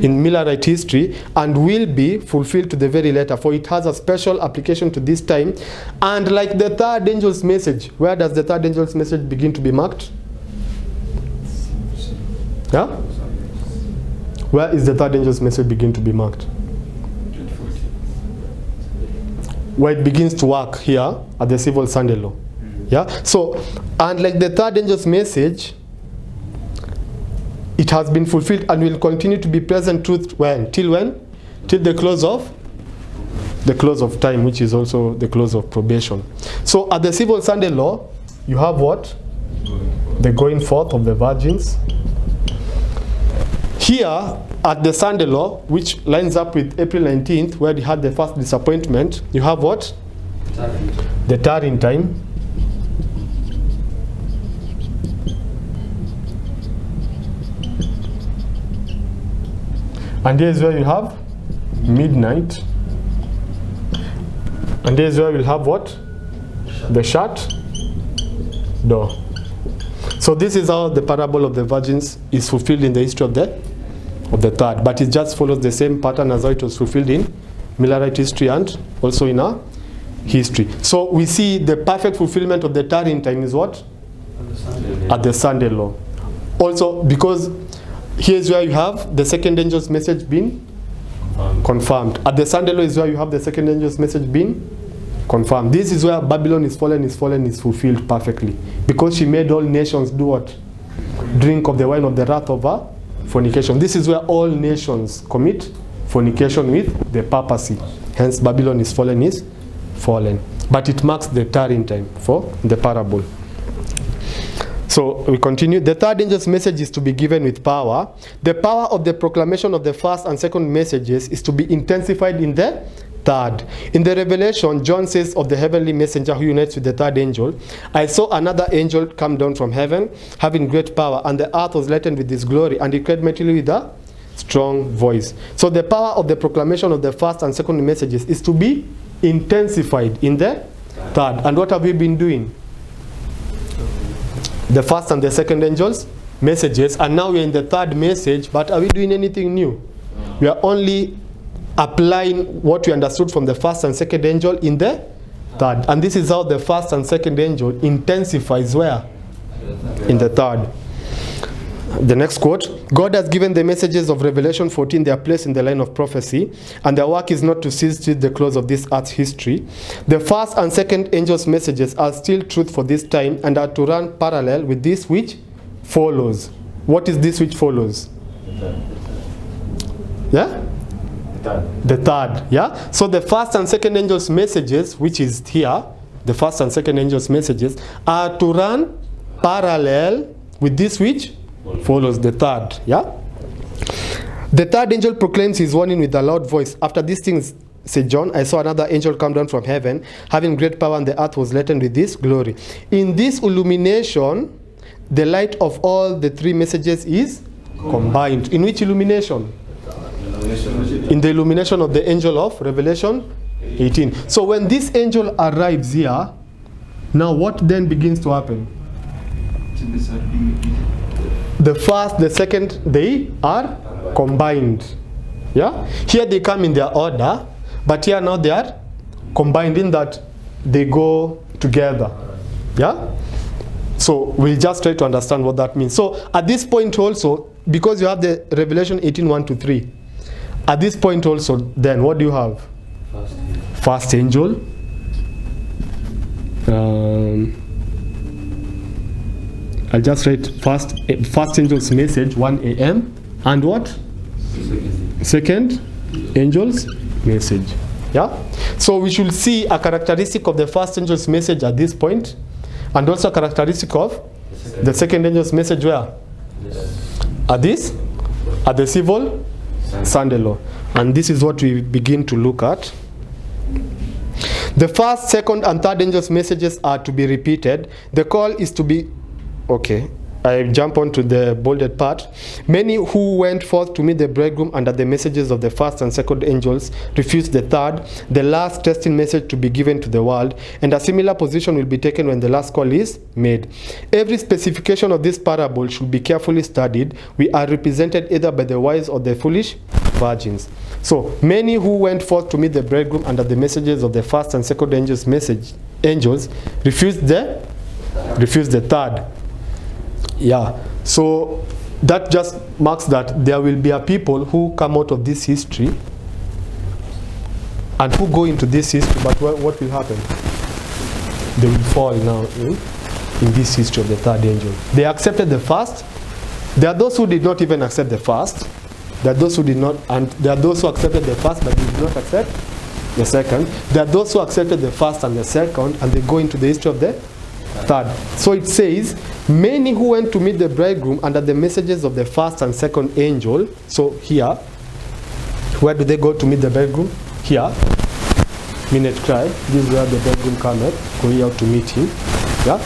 In Millerite history, and will be fulfilled to the very letter, for it has a special application to this time. And like the third angel's message, where does the third angel's message begin to be marked? Yeah? Where is the third angel's message begin to be marked? Where it begins to work here at the civil Sunday law. Yeah? So, and like the third angel's message, it has been fulfilled and will continue to be present truth when? Till when? Till the close of time, which is also the close of probation. So at the civil Sunday law, you have what? The going forth of the virgins. Here at the Sunday law, which lines up with April 19th, where they had the first disappointment, you have what? The tarrying time. And here's where you have midnight. And here's where you'll have what? The shut door. So this is how the parable of the virgins is fulfilled in the history of the third. But it just follows the same pattern as how it was fulfilled in Millerite history and also in our history. So we see the perfect fulfillment of the tarrying time is what? At the Sunday law. Also because here's where you have the second angel's message being confirmed. At the Sunday law is where you have the second angel's message being confirmed. This is where Babylon is fulfilled perfectly. Because she made all nations do what? Drink of the wine of the wrath of her fornication. This is where all nations commit fornication with the papacy. Hence Babylon is fallen. But it marks the tarrying time for the parable. So we continue. The third angel's message is to be given with power. The power of the proclamation of the first and second messages is to be intensified in the third. In the Revelation, John says of the heavenly messenger who unites with the third angel, I saw another angel come down from heaven, having great power, and the earth was lightened with his glory, and he cried mightily with a strong voice. So the power of the proclamation of the first and second messages is to be intensified in the third. And what have we been doing? The first and the second angels messages, and now we're in the third message, but are we doing anything new? We are only applying what we understood from the first and second angel in the third. And this is how the first and second angel intensifies where? In the third. The next quote, God has given the messages of Revelation 14 their place in the line of prophecy, and their work is not to cease till the close of this earth's history. The first and second angels' messages are still truth for this time and are to run parallel with this which follows. What is this which follows? Yeah? The third. Yeah? So the first and second angels' messages, which is here, the first and second angels' messages, are to run parallel with this which follows, the third. Yeah? The third angel proclaims his warning with a loud voice. After these things, said John, I saw another angel come down from heaven, having great power, and the earth was lightened with this glory. In this illumination, the light of all the three messages is combined. In which illumination? In the illumination of the angel of Revelation 18. So when this angel arrives here, now what then begins to happen? The first, the second, they are combined. Yeah? Here they come in their order, but here now they are combined in that they go together. Yeah? So we'll just try to understand what that means. So at this point also, because you have the Revelation 18, 1-3, at this point also, then what do you have? First angel. I'll just write first angel's message, 1 a.m. And what? Second angel's message. Yeah? So we should see a characteristic of the first angel's message at this point, and also a characteristic of the second angel's message where? At the civil Sunday law. And this is what we begin to look at. The first, second, and third angels' messages are to be repeated. The call is to be, okay, I jump on to the bolded part. Many who went forth to meet the bridegroom under the messages of the first and second angels refused the third, the last testing message to be given to the world, and a similar position will be taken when the last call is made. Every specification of this parable should be carefully studied. We are represented either by the wise or the foolish virgins. So, many who went forth to meet the bridegroom under the messages of the first and second angels refused the third. Yeah, so that just marks that there will be a people who come out of this history and who go into this history, but what will happen? They will fall now in this history of the third angel. They accepted the first. There are those who did not even accept the first. There are those who did not, and there are those who accepted the first but did not accept the second. There are those who accepted the first and the second, and they go into the history of the third. So it says, many who went to meet the bridegroom under the messages of the first and second angel. So here, where do they go to meet the bridegroom? Here, minute cry. This is where the bridegroom cometh, going out to meet him. Yeah.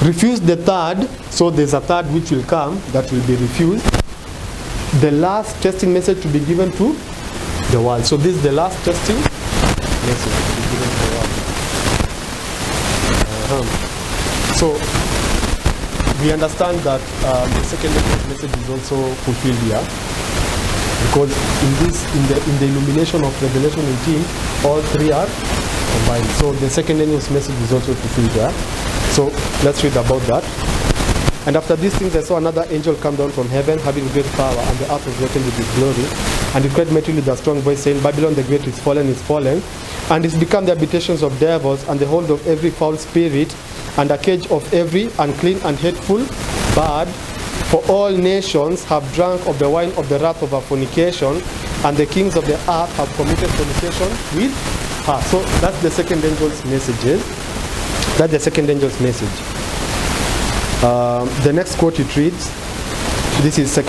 Refused the third. So there's a third which will come that will be refused. The last testing message to be given to the world. So this is the last testing message to be given to the world. So we understand that the second message is also fulfilled here, because in the illumination of Revelation 18, all three are combined. So the second angel's message is also fulfilled here. So let's read about that. And after these things I saw another angel come down from heaven, having great power, and the earth was darkened with his glory. And he cried mightily with a strong voice, saying, Babylon the great is fallen, and is become the habitations of devils, and the hold of every foul spirit, and a cage of every unclean and hateful bird. For all nations have drunk of the wine of the wrath of her fornication, and the kings of the earth have committed fornication with her. So that's the second angel's messages. That's the second angel's message. The next quote it reads, this is 2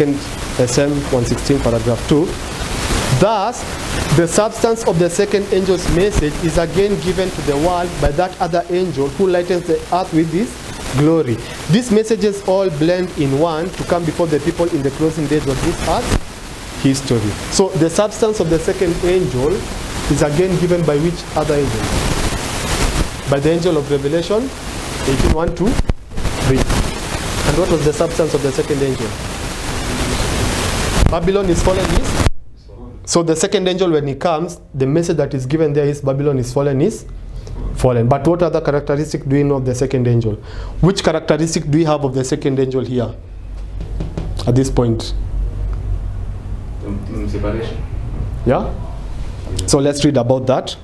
SM 116 paragraph 2. Thus, the substance of the second angel's message is again given to the world by that other angel who lightens the earth with his glory. These messages all blend in one to come before the people in the closing days of this earth history. So the substance of the second angel is again given by which other angel? By the angel of Revelation 18:1 to 3. And what was the substance of the second angel? Babylon is fallen is? So the second angel, when he comes, the message that is given there is Babylon is fallen is fallen. But what other characteristic do we know of the second angel? Which characteristic do we have of the second angel here at this point? Separation. Yeah? So let's read about that.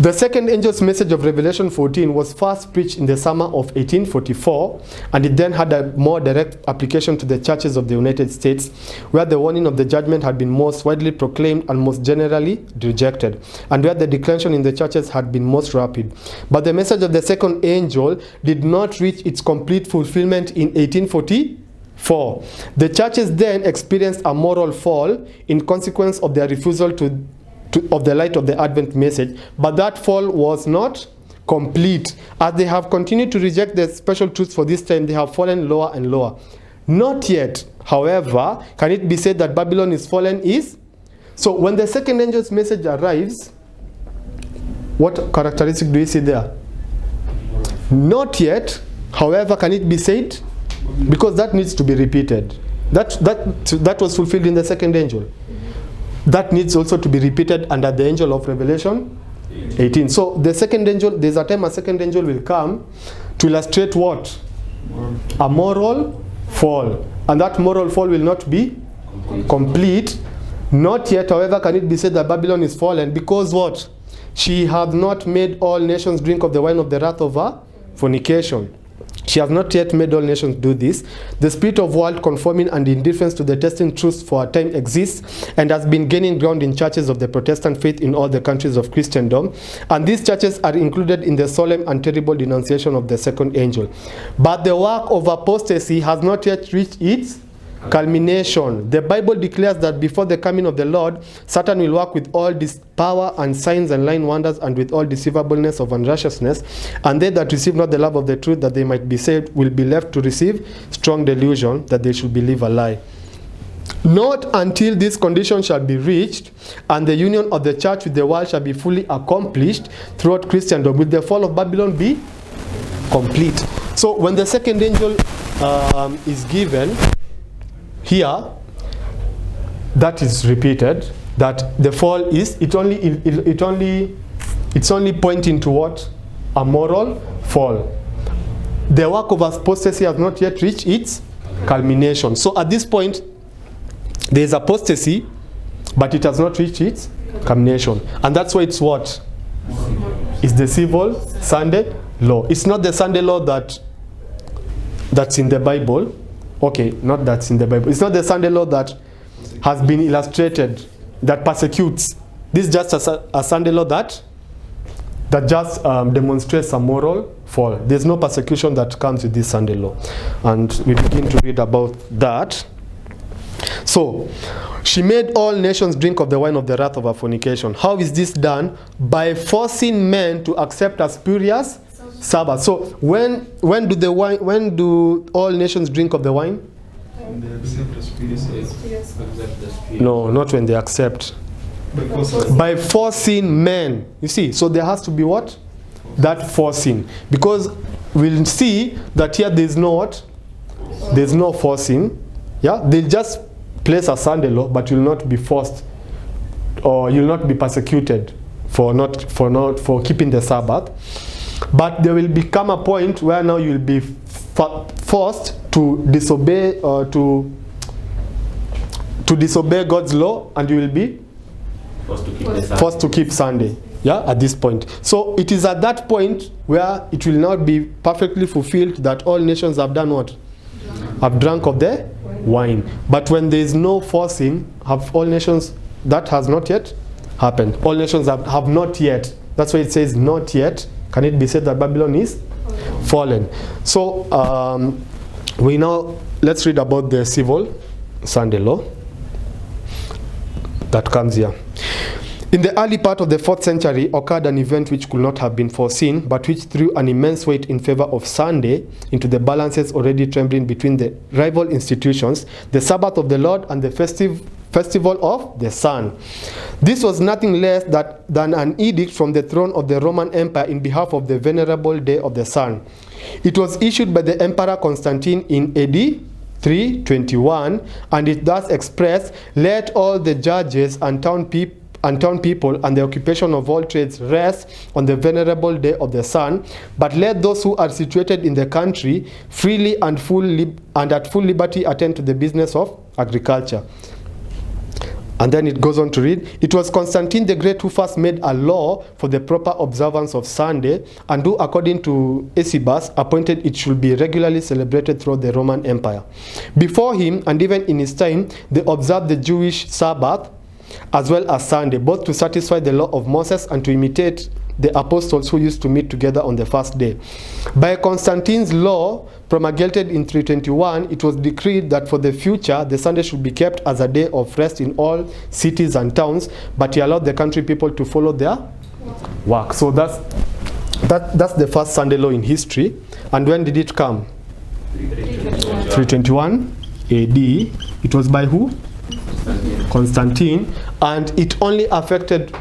The second angel's message of Revelation 14 was first preached in the summer of 1844, and it then had a more direct application to the churches of the United States, where the warning of the judgment had been most widely proclaimed and most generally rejected, and where the declension in the churches had been most rapid. But the message of the second angel did not reach its complete fulfillment in 1844. The churches then experienced a moral fall in consequence of their refusal of the light of the Advent message, but that fall was not complete. As they have continued to reject the special truths for this time, they have fallen lower and lower. Not yet, however, can it be said that Babylon is fallen is? So when the second angel's message arrives, what characteristic do you see there? Not yet, however, can it be said? Because that needs to be repeated. That was fulfilled in the second angel. That needs also to be repeated under the angel of Revelation 18. So the second angel, there's a time a second angel will come to illustrate what? A moral fall. And that moral fall will not be complete. Not yet, however, can it be said that Babylon is fallen, because what? She hath not made all nations drink of the wine of the wrath of her fornication. She has not yet made all nations do this. The spirit of world conforming and indifference to the testing truths for a time exists and has been gaining ground in churches of the Protestant faith in all the countries of Christendom. And these churches are included in the solemn and terrible denunciation of the second angel. But the work of apostasy has not yet reached its culmination. The Bible declares that before the coming of the Lord, Satan will work with all this power and signs and lying wonders and with all deceivableness of unrighteousness, and they that receive not the love of the truth that they might be saved will be left to receive strong delusion that they should believe a lie. Not until this condition shall be reached and the union of the church with the world shall be fully accomplished throughout Christendom will the fall of Babylon be complete. So when the second angel is given here, that is repeated, that the fall is, it's only pointing to what? A moral fall. The work of apostasy has not yet reached its culmination. So at this point, there is apostasy, but it has not reached its culmination. And that's why it's what? It's the civil Sunday law. It's not the Sunday law that's in the Bible. Okay, not that's in the Bible. It's not the Sunday law that has been illustrated, that persecutes. This is just a Sunday law that just demonstrates a moral fall. There's no persecution that comes with this Sunday law. And we begin to read about that. So, she made all nations drink of the wine of the wrath of her fornication. How is this done? By forcing men to accept a spurious Sabbath. So, when do all nations drink of the wine? When they accept the spirit. No, not when they accept. By forcing men. You see, so there has to be what? That forcing. Because we'll see that here there's no what? There's no forcing. Yeah, they'll just place a Sunday law, but you'll not be forced, or you'll not be persecuted for keeping the Sabbath. But there will become a point where now you'll be forced to disobey or to disobey God's law, and you will be forced to keep Sunday. Yeah, at this point. So it is at that point where it will not be perfectly fulfilled that all nations have done what? Have drunk of the wine. But when there is no forcing, have all nations, that has not yet happened. All nations have not yet. That's why it says not yet. Can it be said that Babylon is fallen? So let's read about the civil Sunday law that comes here. In the early part of the 4th century occurred an event which could not have been foreseen, but which threw an immense weight in favor of Sunday into the balances already trembling between the rival institutions, the Sabbath of the Lord and the festival of the sun. This was nothing less than an edict from the throne of the Roman Empire in behalf of the venerable day of the sun. It was issued by the Emperor Constantine in AD 321, and it thus expressed, "Let all the judges and town people and the occupation of all trades rest on the venerable day of the sun, but let those who are situated in the country freely and at full liberty attend to the business of agriculture." And then it goes on to read, "It was Constantine the Great who first made a law for the proper observance of Sunday, and who, according to Eusebius, appointed it should be regularly celebrated throughout the Roman Empire. Before him, and even in his time, they observed the Jewish Sabbath as well as Sunday, both to satisfy the law of Moses and to imitate the apostles who used to meet together on the first day. By Constantine's law, promulgated in 321, it was decreed that for the future, the Sunday should be kept as a day of rest in all cities and towns, but he allowed the country people to follow their work." So that's the first Sunday law in history. And when did it come? 321 AD. It was by who? Constantine. And it only affected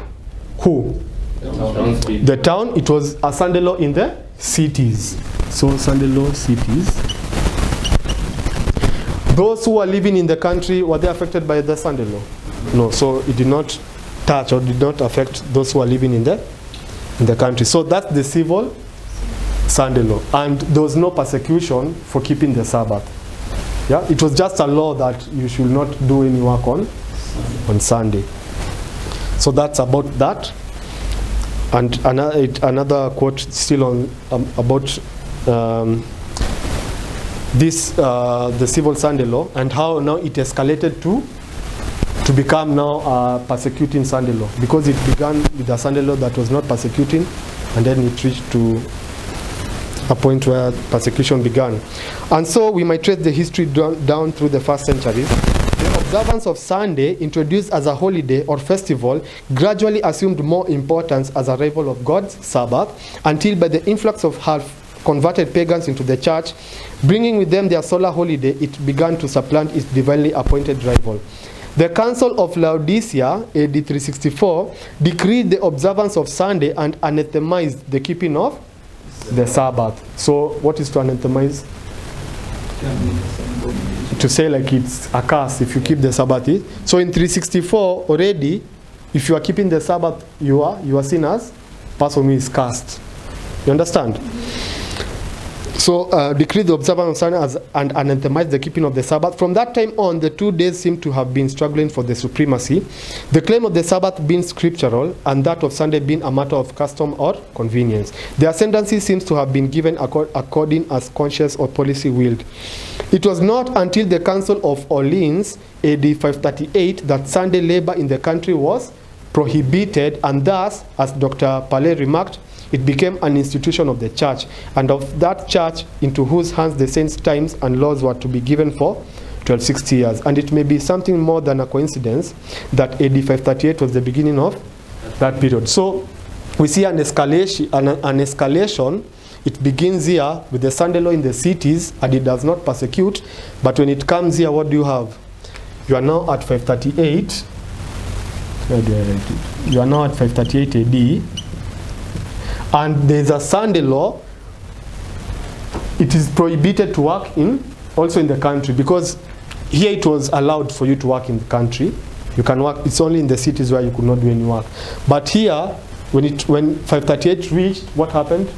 who? The town. It was a Sunday law in the cities. So Sunday law cities. Those who were living in the country, were they affected by the Sunday law? No. So it did not touch or did not affect those who are living in the country. So that's the civil Sunday law. And there was no persecution for keeping the Sabbath. Yeah, it was just a law that you should not do any work on Sunday. So that's about that. And another quote still on about the civil Sunday law, and how now it escalated to become now persecuting Sunday law, because it began with a Sunday law that was not persecuting, and then it reached to a point where persecution began. And so we might trace the history down through the first centuries. The observance of Sunday, introduced as a holiday or festival, gradually assumed more importance as a rival of God's Sabbath, until by the influx of half-converted pagans into the church, bringing with them their solar holiday, it began to supplant its divinely appointed rival. The Council of Laodicea, AD 364, decreed the observance of Sunday and anathemized the keeping of the Sabbath. So what is to anathemize? To say like it's a curse if you keep the Sabbath. So in 364 already, if you are keeping the Sabbath, you are seen as person who is cursed. You understand? So decreed the observance of Sunday and anathemized the keeping of the Sabbath. From that time on, the 2 days seem to have been struggling for the supremacy. The claim of the Sabbath being scriptural and that of Sunday being a matter of custom or convenience. The ascendancy seems to have been given according as conscience or policy willed. It was not until the Council of Orleans, AD 538, that Sunday labor in the country was prohibited, and thus, as Dr. Palais remarked, it became an institution of the church, and of that church into whose hands the saints' times and laws were to be given for 1260 years. And it may be something more than a coincidence that AD 538 was the beginning of that period. So we see an escalation. It begins here with the Sunday law in the cities, and it does not persecute. But when it comes here, what do you have? You are now at 538. Where do I write it? You are now at 538 AD. And there is a Sunday law. It is prohibited to work also in the country, because here it was allowed for you to work in the country. You can work. It's only in the cities where you could not do any work. But here, when 538 reached, what happened?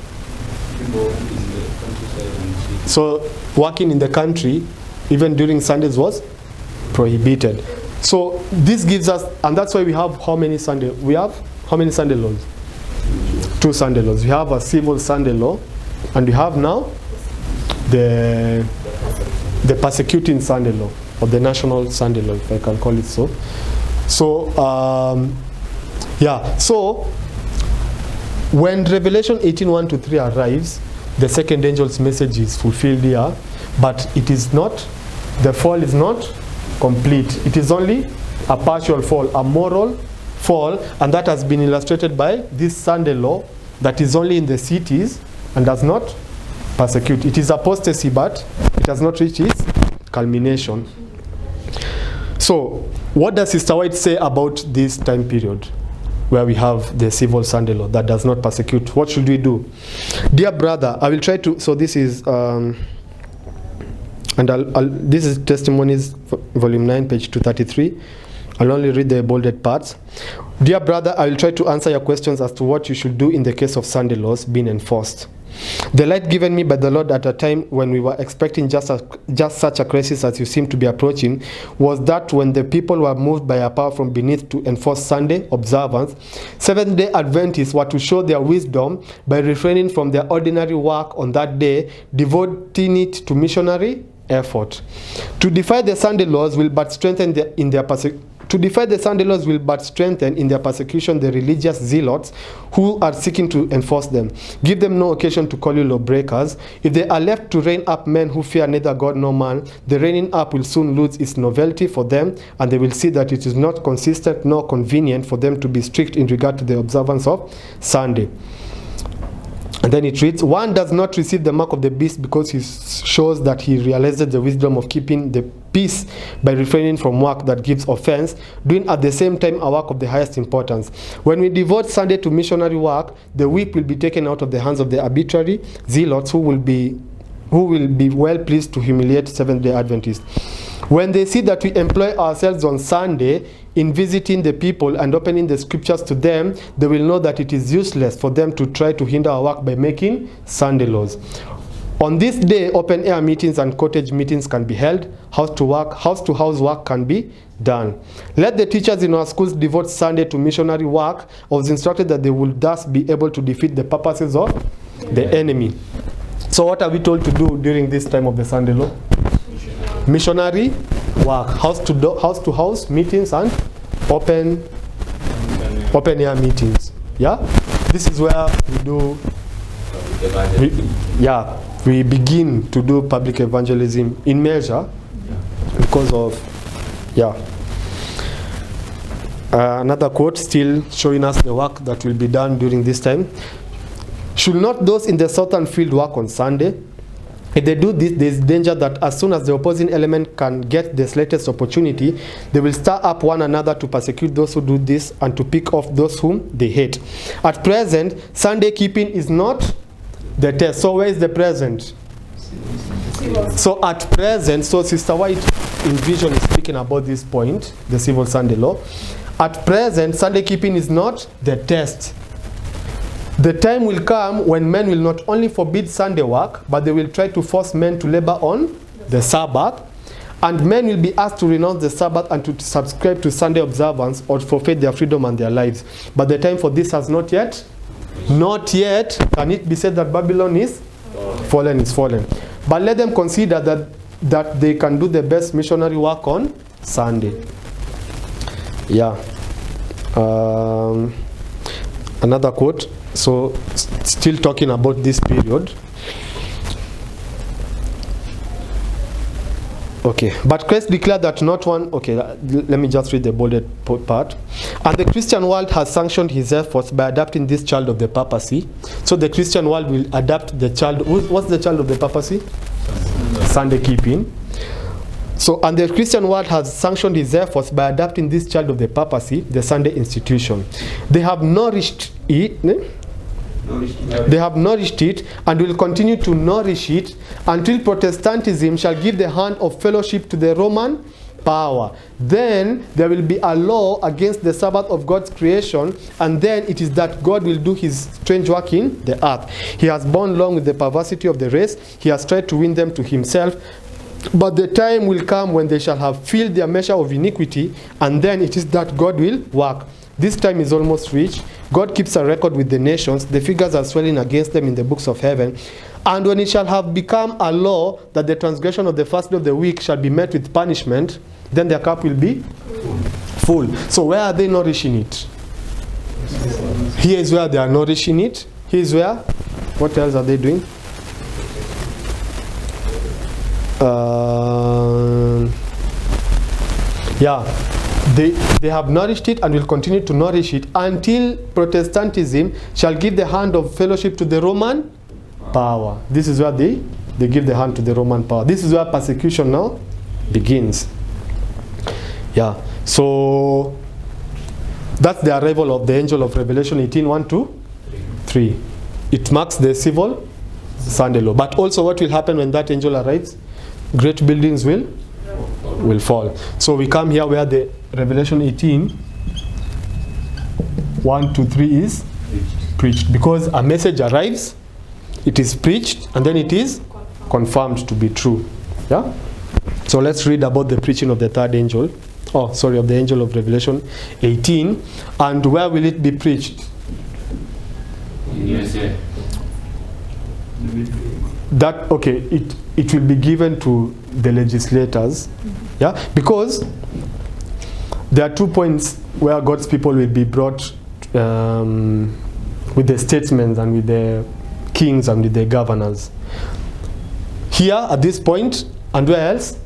So working in the country, even during Sundays, was prohibited. So this gives us, and that's why we have how many Sunday? We have how many Sunday laws? 2 Sunday laws. We have a civil Sunday law, and we have now the persecuting Sunday law, or the national Sunday law, if I can call it so. So yeah. So when Revelation 18:1-3 arrives, the second angel's message is fulfilled here, but it is not. The fall is not complete. It is only a partial fall, a moral fall, and that has been illustrated by this Sunday law that is only in the cities and does not persecute. It is apostasy, but it has not reached its culmination. So what does Sister White say about this time period where we have the civil Sunday law that does not persecute? What should we do? Dear brother, I will try to, so this is this is Testimonies, volume 9, page 233. I'll only read the bolded parts. Dear brother, I will try to answer your questions as to what you should do in the case of Sunday laws being enforced. The light given me by the Lord at a time when we were expecting just such a crisis as you seem to be approaching was that when the people were moved by a power from beneath to enforce Sunday observance, Seventh-day Adventists were to show their wisdom by refraining from their ordinary work on that day, devoting it to missionary effort. To defy the Sunday laws will but strengthen in their persecution the religious zealots who are seeking to enforce them. Give them no occasion to call you lawbreakers. If they are left to rein up men who fear neither God nor man, the reining up will soon lose its novelty for them, and they will see that it is not consistent nor convenient for them to be strict in regard to the observance of Sunday. And then it reads, one does not receive the mark of the beast because he shows that he realizes the wisdom of keeping the peace by refraining from work that gives offense, doing at the same time a work of the highest importance. When we devote Sunday to missionary work, the whip will be taken out of the hands of the arbitrary zealots who will be well pleased to humiliate Seventh-day Adventists. When they see that we employ ourselves on Sunday in visiting the people and opening the scriptures to them, they will know that it is useless for them to try to hinder our work by making Sunday laws. On this day, open-air meetings and cottage meetings can be held. House-to-house work can be done. Let the teachers in our schools devote Sunday to missionary work. I was instructed that they will thus be able to defeat the purposes of the enemy. So what are we told to do during this time of the Sunday law? Missionary work, house-to-house meetings and open-air meetings. Yeah, this is where we do we begin to do public evangelism in measure because of, another quote still showing us the work that will be done during this time. Should not those in the southern field work on Sunday? If they do this, there is danger that as soon as the opposing element can get the slightest opportunity, they will stir up one another to persecute those who do this and to pick off those whom they hate. At present, Sunday keeping is not the test. So where is the present? So at present, so Sister White in Vision is speaking about this point, the civil Sunday law. At present, Sunday keeping is not the test. The time will come when men will not only forbid Sunday work, but they will try to force men to labor on the Sabbath. And men will be asked to renounce the Sabbath and to subscribe to Sunday observance or forfeit their freedom and their lives. But the time for this has not yet. Not yet. Can it be said that Babylon is fallen? Is fallen. But let them consider that they can do the best missionary work on Sunday. Yeah. Another quote. So, still talking about this period. Okay, but Christ declared that not one, okay, let me just read the bolded part. And the Christian world has sanctioned his efforts by adapting this child of the papacy. So the Christian world will adapt the child, what's the child of the papacy? Sunday keeping. So, and the Christian world has sanctioned his efforts by adapting this child of the papacy, the Sunday institution. They have nourished it. They have nourished it and will continue to nourish it until Protestantism shall give the hand of fellowship to the Roman power. Then there will be a law against the Sabbath of God's creation, and then it is that God will do his strange work in the earth. He has borne long with the perversity of the race. He has tried to win them to himself. But the time will come when they shall have filled their measure of iniquity, and then it is that God will work. This time is almost reached. God keeps a record with the nations. The figures are swelling against them in the books of heaven. And when it shall have become a law that the transgression of the first day of the week shall be met with punishment, then their cup will be full. So where are they nourishing it? Here is where they are nourishing it. Here is where. What else are they doing? They have nourished it and will continue to nourish it until Protestantism shall give the hand of fellowship to the Roman power. This is where they give the hand to the Roman power. This is where persecution now begins. Yeah. So that's the arrival of the angel of Revelation 18, 1 to 3. It marks the civil Sunday law. But also what will happen when that angel arrives? Great buildings will fall. So we come here where the Revelation 18, 1 to 3 is preached. Because a message arrives, it is preached, and then it is confirmed to be true. Yeah? So let's read about the preaching of the third angel. Of the angel of Revelation 18. And where will it be preached? In USA. That, okay, it will be given to the legislators. Yeah? Because there are 2 points where God's people will be brought with the statesmen and with the kings and with the governors. Here at this point, and where else?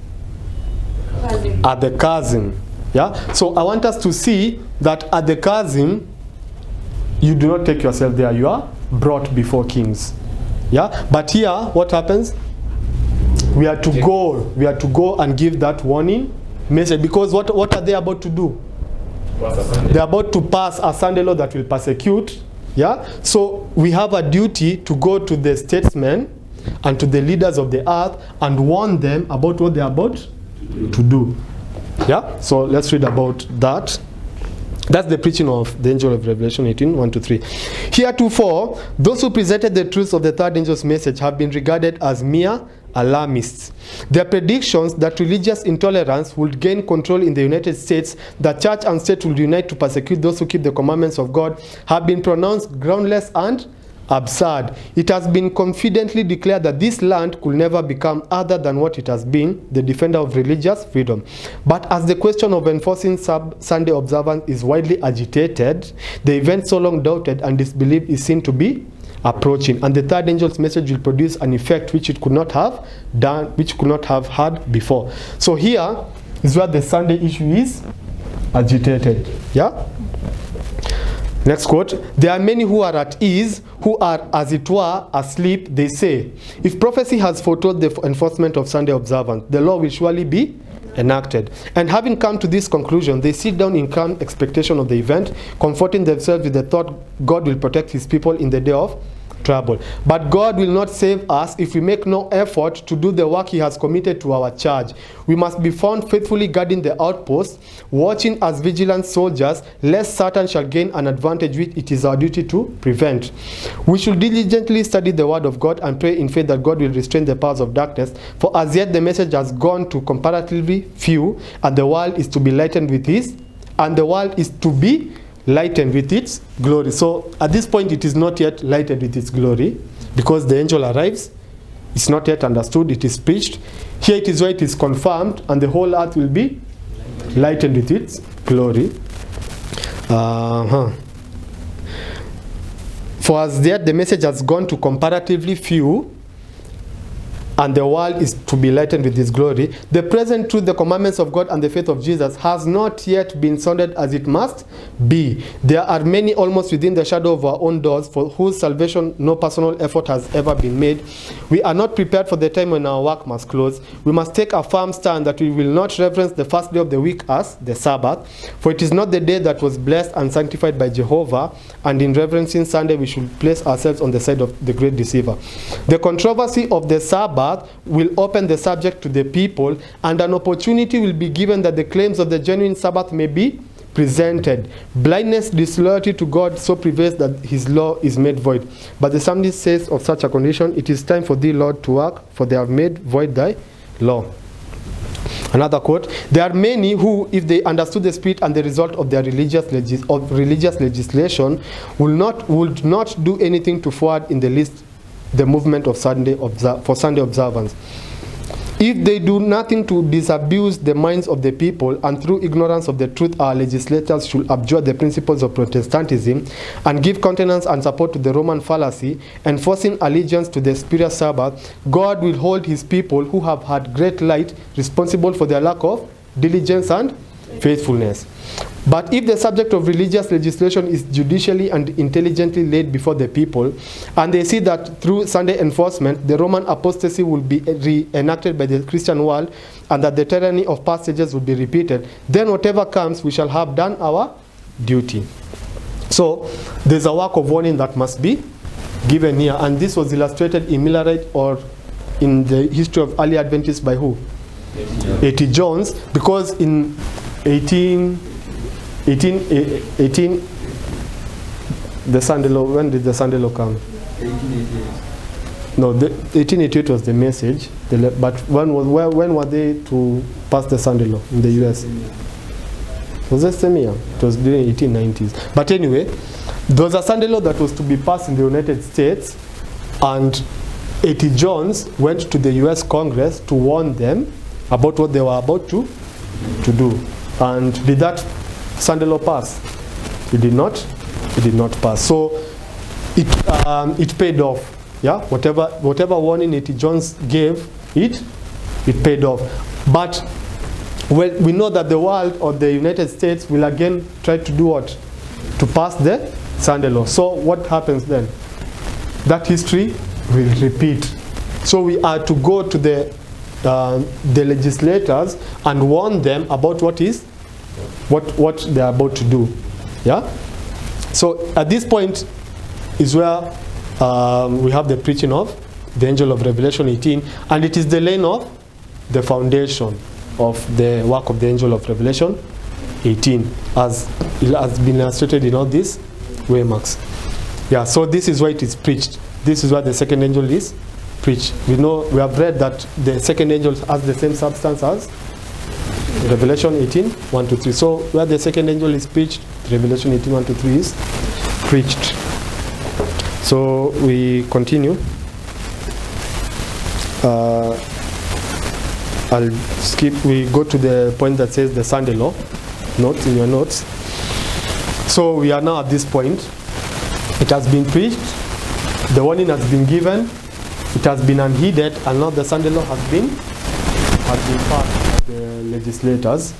At the chasm. Yeah? So I want us to see that at the chasm, you do not take yourself there. You are brought before kings. Yeah? But here, what happens? We are to go. We are to go and give that warning message. Because what are they about to do? They are about to pass a Sunday law that will persecute. Yeah? So we have a duty to go to the statesmen and to the leaders of the earth and warn them about what they are about to do. Yeah? So let's read about that. That's the preaching of the angel of Revelation 18, 1 to 3. Heretofore, those who presented the truth of the third angel's message have been regarded as mere alarmists. Their predictions that religious intolerance would gain control in the United States, that church and state will unite to persecute those who keep the commandments of God, have been pronounced groundless and absurd. It has been confidently declared that this land could never become other than what it has been, the defender of religious freedom. But as the question of enforcing Sunday observance is widely agitated, the event so long doubted and disbelieved is seen to be approaching. And the third angel's message will produce an effect which it could not have done, which could not have had before. So here is where the Sunday issue is agitated. Yeah? Next quote. There are many who are at ease, who are as it were asleep, they say. If prophecy has foretold the enforcement of Sunday observance, the law will surely be enacted. And having come to this conclusion, they sit down in calm expectation of the event, comforting themselves with the thought God will protect his people in the day of trouble. But God will not save us if we make no effort to do the work he has committed to our charge. We must be found faithfully guarding the outposts, watching as vigilant soldiers, lest Satan shall gain an advantage which it is our duty to prevent. We should diligently study the word of God and pray in faith that God will restrain the powers of darkness, for as yet the message has gone to comparatively few, and the world is to be lightened with its glory. So at this point it is not yet lighted with its glory, because the angel arrives. It's not yet understood. It is preached. Here it is where it is confirmed, and the whole earth will be lightened with its glory. For as yet the message has gone to comparatively few, and the world is to be lightened with his glory. The present truth, the commandments of God and the faith of Jesus has not yet been sounded as it must be. There are many almost within the shadow of our own doors for whose salvation no personal effort has ever been made. We are not prepared for the time when our work must close. We must take a firm stand that we will not reverence the first day of the week as the Sabbath, for it is not the day that was blessed and sanctified by Jehovah, and in reverencing Sunday we should place ourselves on the side of the great deceiver. The controversy of the Sabbath will open the subject to the people, and an opportunity will be given that the claims of the genuine Sabbath may be presented. Blindness, disloyalty to God so prevails that his law is made void. But the psalmist says of such a condition, it is time for thee, Lord, to work, for they have made void thy law. Another quote. There are many who, if they understood the spirit and the result of their religious legislation, would not do anything to forward in the least the movement of Sunday observance. If they do nothing to disabuse the minds of the people, and through ignorance of the truth our legislators should abjure the principles of Protestantism and give countenance and support to the Roman fallacy, enforcing allegiance to the spurious Sabbath, God will hold his people who have had great light responsible for their lack of diligence and faithfulness. But if the subject of religious legislation is judicially and intelligently laid before the people, and they see that through Sunday enforcement the Roman apostasy will be reenacted by the Christian world, and that the tyranny of past ages will be repeated, then whatever comes, we shall have done our duty. So there's a work of warning that must be given here, and this was illustrated in Millerite, or in the history of early Adventists, by who? A.T. Jones, because in 18, the Sunday law, when did the Sunday law come? 1888. No, 1888 was the message, but when were they to pass the Sunday law in the US? Was that same year? It was during 1890s. But anyway, there was a Sunday law that was to be passed in the United States, and A.T. Jones went to the US Congress to warn them about what they were about to do. And did that Sunday law pass? It did not. It did not pass. So it paid off. Yeah, whatever warning A.T. Jones gave, it paid off. But we know that the world, or the United States, will again try to do what? To pass the Sunday law. So what happens then? That history will repeat. So we are to go to the legislators and warn them about what they are about to do. Yeah. So at this point is where we have the preaching of the angel of Revelation 18, and it is the laying of the foundation of the work of the angel of Revelation 18, as it has been illustrated in all these waymarks. Yeah. So this is where it is preached. This is where the second angel is preached. We have read that the second angel has the same substance as Revelation 18, 1-3. So where the second angel is preached, Revelation 18, 1-3 is preached. So we continue. I'll skip. We go to the point that says the Sunday law. Notes in your notes. So we are now at this point. It has been preached. The warning has been given, it has been unheeded, and now the Sunday law has been passed by the legislators.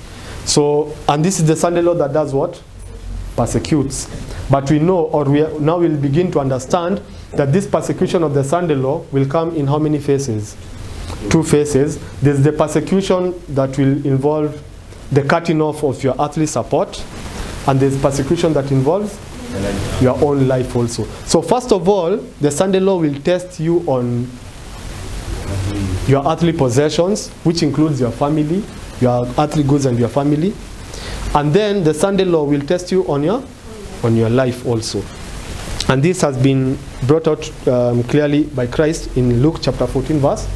So, and this is the Sunday law that does what? Persecutes. But we know, or now we'll begin to understand that this persecution of the Sunday law will come in how many phases? 2 phases. There's the persecution that will involve the cutting off of your earthly support, and there's persecution that involves your own life also. So first of all, the Sunday law will test you on your earthly possessions, which includes your family, your earthly goods and your family. And then the Sunday law will test you on your life also. And this has been brought out clearly by Christ in Luke chapter 14 verse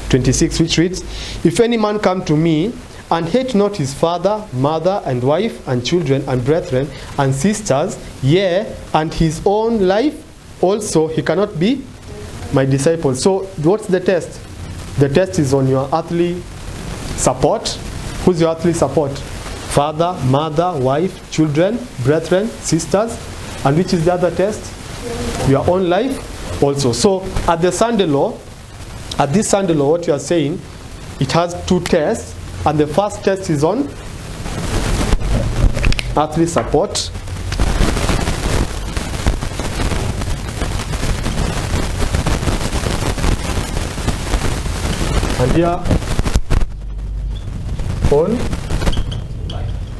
26, which reads, "If any man come to me and hate not his father, mother, and wife, and children, and brethren, and sisters, yea, and his own life also, he cannot be my disciple." So what's the test? The test is on your earthly support. Who's your earthly support? Father, mother, wife, children, brethren, sisters. And which is the other test? Your own life also. So at the Sunday law, at this Sunday law, what you are saying, it has 2 tests. And the first test is on earthly support. And here,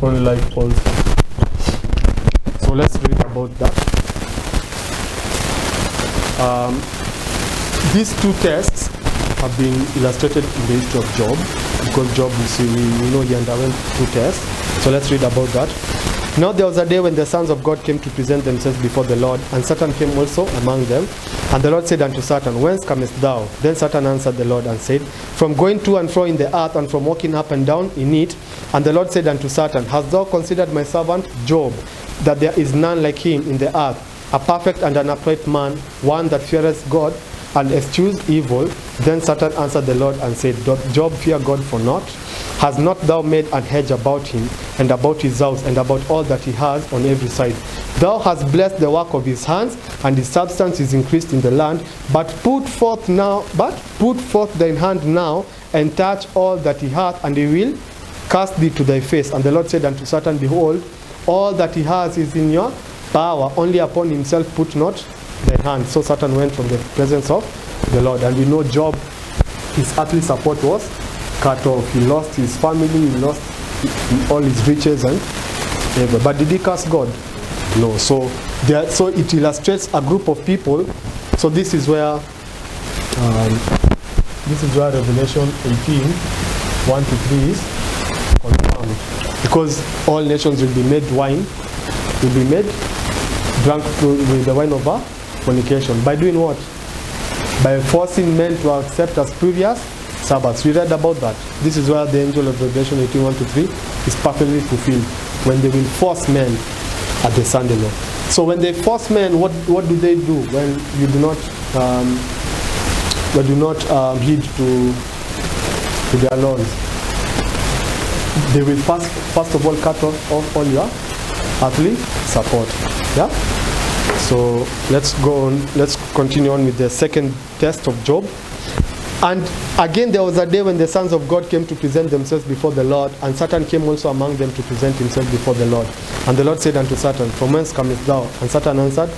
on life also. So let's read about that. These 2 tests have been illustrated in the history of Job, because Job, you see, we know he underwent 2 tests. So let's read about that. "Now there was a day when the sons of God came to present themselves before the Lord, and Satan came also among them. And the Lord said unto Satan, Whence comest thou? Then Satan answered the Lord and said, From going to and fro in the earth, and from walking up and down in it. And the Lord said unto Satan, Hast thou considered my servant Job, that there is none like him in the earth, a perfect and an upright man, one that feareth God, and eschews evil? Then Satan answered the Lord and said, Doth Job fear God for naught? Hast not thou made an hedge about him, and about his house, and about all that he has on every side? Thou hast blessed the work of his hands, and his substance is increased in the land. But put forth thine hand now, and touch all that he hath, and he will cast thee to thy face. And the Lord said unto Satan, Behold, all that he has is in your power, only upon himself put not thy hand. So Satan went from the presence of the Lord. And we know Job, his earthly support was cut off. He lost his family, he lost all his riches and everything. But did he curse God? No. So it illustrates a group of people. So this is where Revelation 18, 1 to 3 is confirmed. Because all nations will be made wine, will be made drunk with the wine of fornication. By doing what? By forcing men to accept as previous Sabbaths. We read about that. This is where the angel of Revelation 18, 1 to 3 is perfectly fulfilled. When they will force men at the Sunday law. So when they force men, what do they do when you do not heed to their laws? They will first of all cut off all your earthly support. Yeah. So let's go on. Let's continue on with the second test of Job. And again there was a day when the sons of God came to present themselves before the Lord, and Satan came also among them to present himself before the Lord. And the Lord said unto Satan, From whence comest thou? And Satan answered,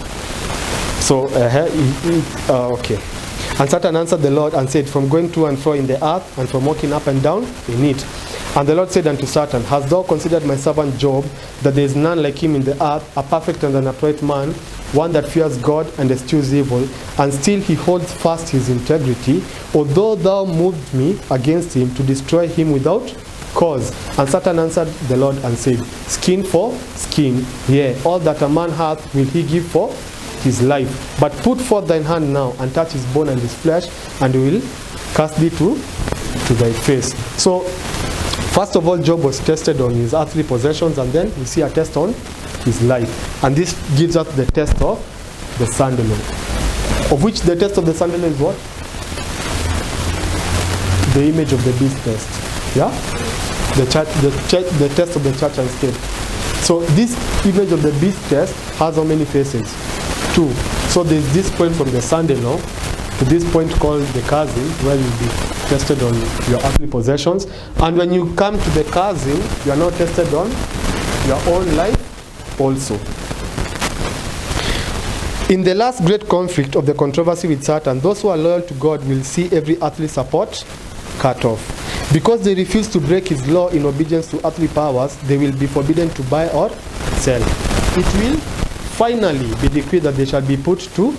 okay. And Satan answered the Lord and said, From going to and fro in the earth, and from walking up and down in it. And the Lord said unto Satan, Hast thou considered my servant Job, that there is none like him in the earth, a perfect and an upright man, one that fears God and eschews evil, and still he holds fast his integrity, although thou moved me against him to destroy him without cause? And Satan answered the Lord and said, Skin for skin, yea, all that a man hath will he give for his life. But put forth thine hand now, and touch his bone and his flesh, and he will cast thee to thy face. So first of all, Job was tested on his earthly possessions, and then we see a test on his life. And this gives us the test of the Sunday law. Of which the test of the Sunday law is what? The image of the beast test. Yeah? The test of the church and state. So this image of the beast test has how many phases? 2. So there's this point from the Sunday law to this point called the chasm, where you'll be tested on your earthly possessions. And when you come to the chasm, you are now tested on your own life also. In the last great conflict of the controversy with Satan, those who are loyal to God will see every earthly support cut off. Because they refuse to break his law in obedience to earthly powers, they will be forbidden to buy or sell. It will finally be decreed that they shall be put to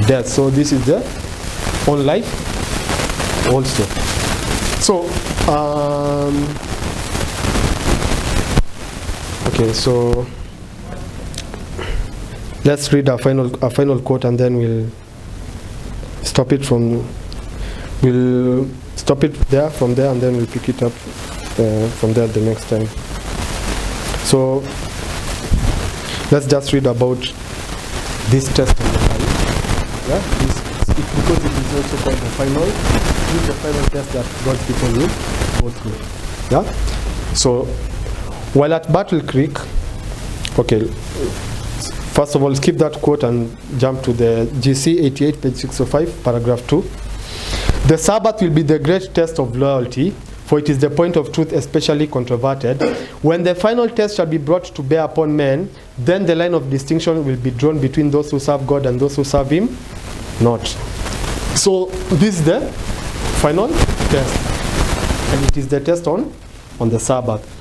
death. So this is the own life also. So, okay, so let's read our final quote, and then we'll stop it from. We'll stop it there, from there, and then we'll pick it up from there the next time. So let's just read about this test of the life. Yeah, because it is also called the final. This is the final test that God's people will go through. Yeah. So while at Battle Creek, okay. First of all, skip that quote and jump to the GC 88, page 605, paragraph 2. The Sabbath will be the great test of loyalty, for it is the point of truth especially controverted. When the final test shall be brought to bear upon men, then the line of distinction will be drawn between those who serve God and those who serve him not. So this is the final test, and it is the test on the Sabbath.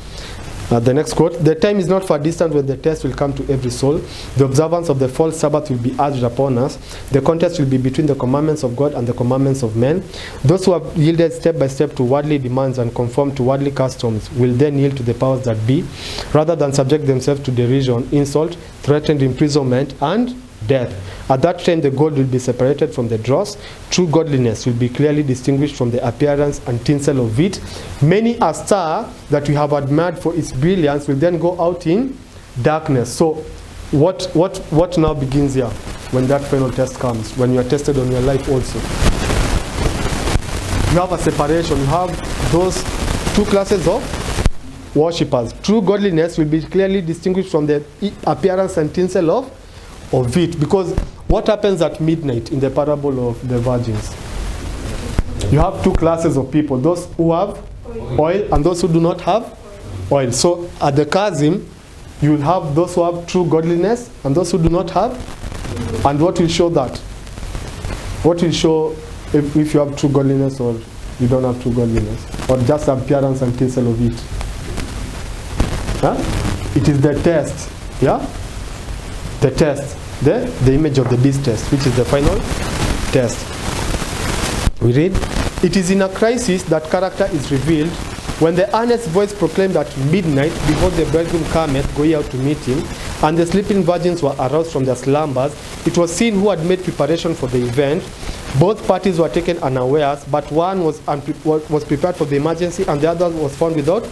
The next quote, the time is not far distant when the test will come to every soul. The observance of the false Sabbath will be urged upon us. The contest will be between the commandments of God and the commandments of men. Those who have yielded step by step to worldly demands and conform to worldly customs will then yield to the powers that be, rather than subject themselves to derision, insult, threatened imprisonment, and death. At that time the gold will be separated from the dross. True godliness will be clearly distinguished from the appearance and tinsel of it. Many a star that we have admired for its brilliance will then go out in darkness. So what now begins here when that final test comes, when you are tested on your life also? You have a separation. You have those two classes of worshippers. True godliness will be clearly distinguished from the appearance and tinsel of it. Because what happens at midnight in the parable of the virgins? You have two classes of people, those who have oil and those who do not have oil. So at the chasm, you will have those who have true godliness and those who do not have. And what will show that? What will show if you have true godliness or you don't have true godliness? Or just appearance and tinsel of it? Huh? It is the test. Yeah? The test. The image of the beast test, which is the final test. We read, it is in a crisis that character is revealed. When the earnest voice proclaimed at midnight, behold, the bridegroom cometh, go ye out to meet him, and the sleeping virgins were aroused from their slumbers, it was seen who had made preparation for the event. Both parties were taken unawares, but one was prepared for the emergency, and the other was found without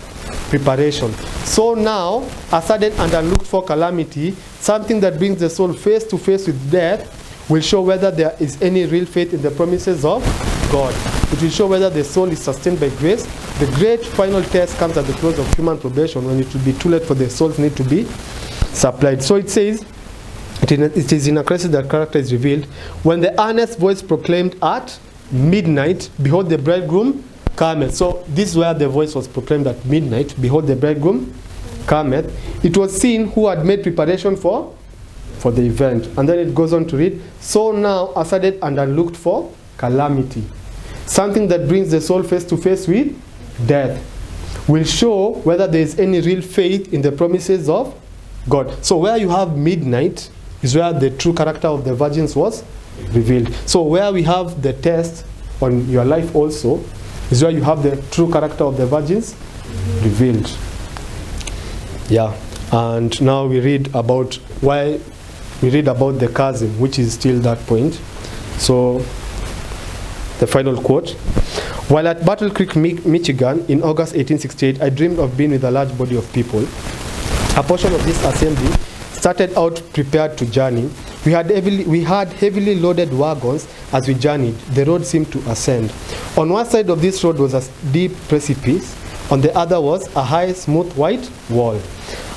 preparation. So now, a sudden and unlooked for calamity, something that brings the soul face to face with death, will show whether there is any real faith in the promises of God. It will show whether the soul is sustained by grace. The great final test comes at the close of human probation, when it will be too late for the soul's need to be supplied. So it says, it is in a crisis that character is revealed. When the earnest voice proclaimed at midnight, behold, the bridegroom cometh. So this is where the voice was proclaimed at midnight, behold, the bridegroom cometh. It was seen who had made preparation for the event. And then it goes on to read, so now a sudden and unlooked for calamity, something that brings the soul face to face with death, will show whether there is any real faith in the promises of God. So where you have midnight is where the true character of the virgins was revealed. So where we have the test on your life also is where you have the true character of the virgins revealed. Yeah. And now we read about the chasm, which is still that point. So the final quote, while at Battle Creek, Michigan in August 1868, I dreamed of being with a large body of people. A portion of this assembly started out prepared to journey. We had heavily loaded wagons. As we journeyed, the road seemed to ascend. On one side of this road was a deep precipice. On the other was a high, smooth, white wall.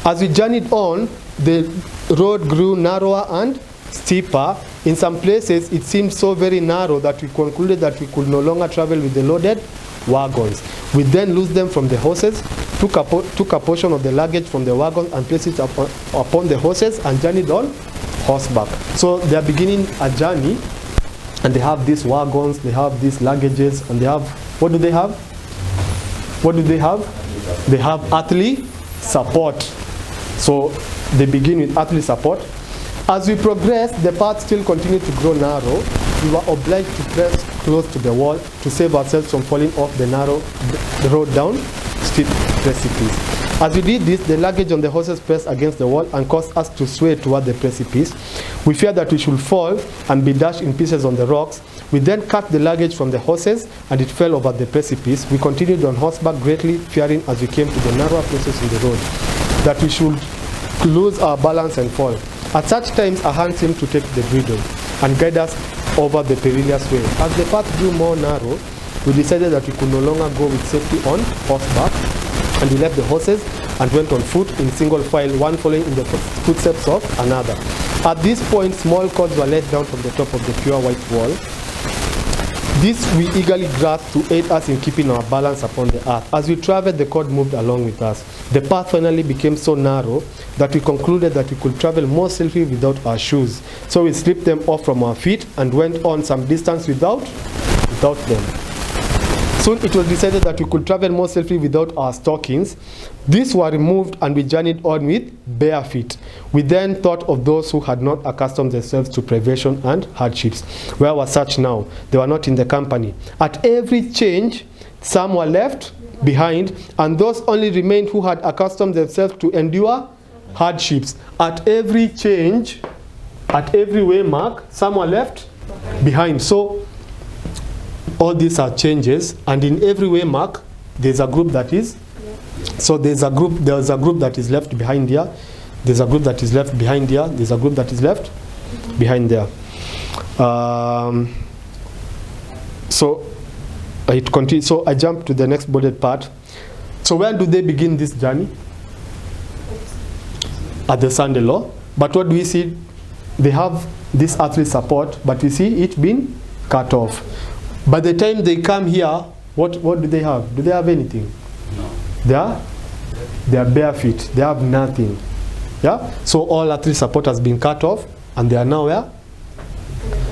As we journeyed on, the road grew narrower and steeper. In some places, it seemed so very narrow that we concluded that we could no longer travel with the loaded wagons. We then loosed them from the horses, took a portion of the luggage from the wagons and placed it upon the horses and journeyed on horseback. So they are beginning a journey, and they have these wagons, they have these luggages, and they have, what do they have? What do they have? They have earthly support. So they begin with earthly support. As we progress, the path still continued to grow narrow. We were obliged to press close to the wall to save ourselves from falling off the road down steep precipice. As we did this, the luggage on the horses pressed against the wall and caused us to sway toward the precipice. We feared that we should fall and be dashed in pieces on the rocks. We then cut the luggage from the horses and it fell over the precipice. We continued on horseback, greatly fearing as we came to the narrower places in the road that we should lose our balance and fall. At such times, a hand seemed to take the bridle and guide us over the perilous way. As the path grew more narrow, we decided that we could no longer go with safety on horseback, and we left the horses and went on foot in single file, one following in the footsteps of another. At this point, small cords were let down from the top of the pure white wall. This we eagerly grasped to aid us in keeping our balance upon the earth. As we traveled, the cord moved along with us. The path finally became so narrow that we concluded that we could travel more safely without our shoes. So we slipped them off from our feet and went on some distance without them. Soon it was decided that we could travel more safely without our stockings. These were removed and we journeyed on with bare feet. We then thought of those who had not accustomed themselves to privation and hardships. Where were such now? They were not in the company. At every change, some were left behind, and those only remained who had accustomed themselves to endure hardships. At every change, at every waymark, some were left behind. So all these are changes, and in every waymark, there's a group that is. So there's a group that is left behind here. There's a group that is left behind here. There's a group that is left behind there. So it continues. So I jump to the next bullet part. So where do they begin this journey? At the Sunday law. But what do we see? They have this earthly support, but we see it being cut off. By the time they come here, what do they have? Do they have anything? No. They are bare feet. They have nothing. Yeah. So all earthly support has been cut off, and they are now where?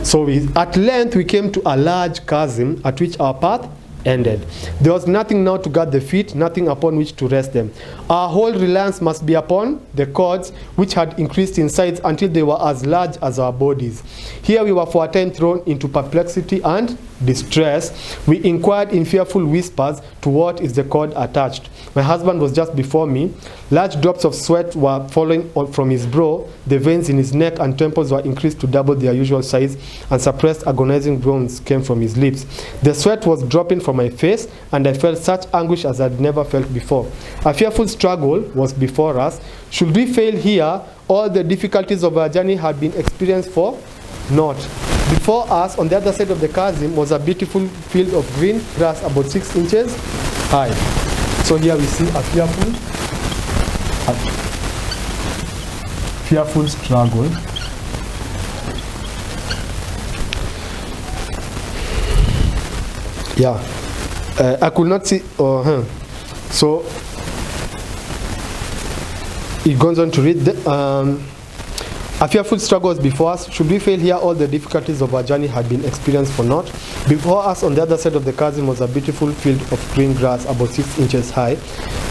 So at length we came to a large chasm at which our path ended. There was nothing now to guard the feet, nothing upon which to rest them. Our whole reliance must be upon the cords, which had increased in size until they were as large as our bodies. Here we were for a time thrown into perplexity and distress. We inquired in fearful whispers, to what is the cord attached? My husband was just before me. Large drops of sweat were falling from his brow. The veins in his neck and temples were increased to double their usual size, and suppressed agonizing groans came from his lips. The sweat was dropping from my face, and I felt such anguish as I had never felt before. A fearful struggle was before us. Should we fail here, all the difficulties of our journey had been experienced for naught. Before us, on the other side of the chasm, was a beautiful field of green grass about 6 inches high. So here we see a fearful struggle. Yeah, I could not see. So it goes on to read. A fearful struggle was before us. Should we fail here, all the difficulties of our journey had been experienced for naught. Before us, on the other side of the chasm, was a beautiful field of green grass about 6 inches high.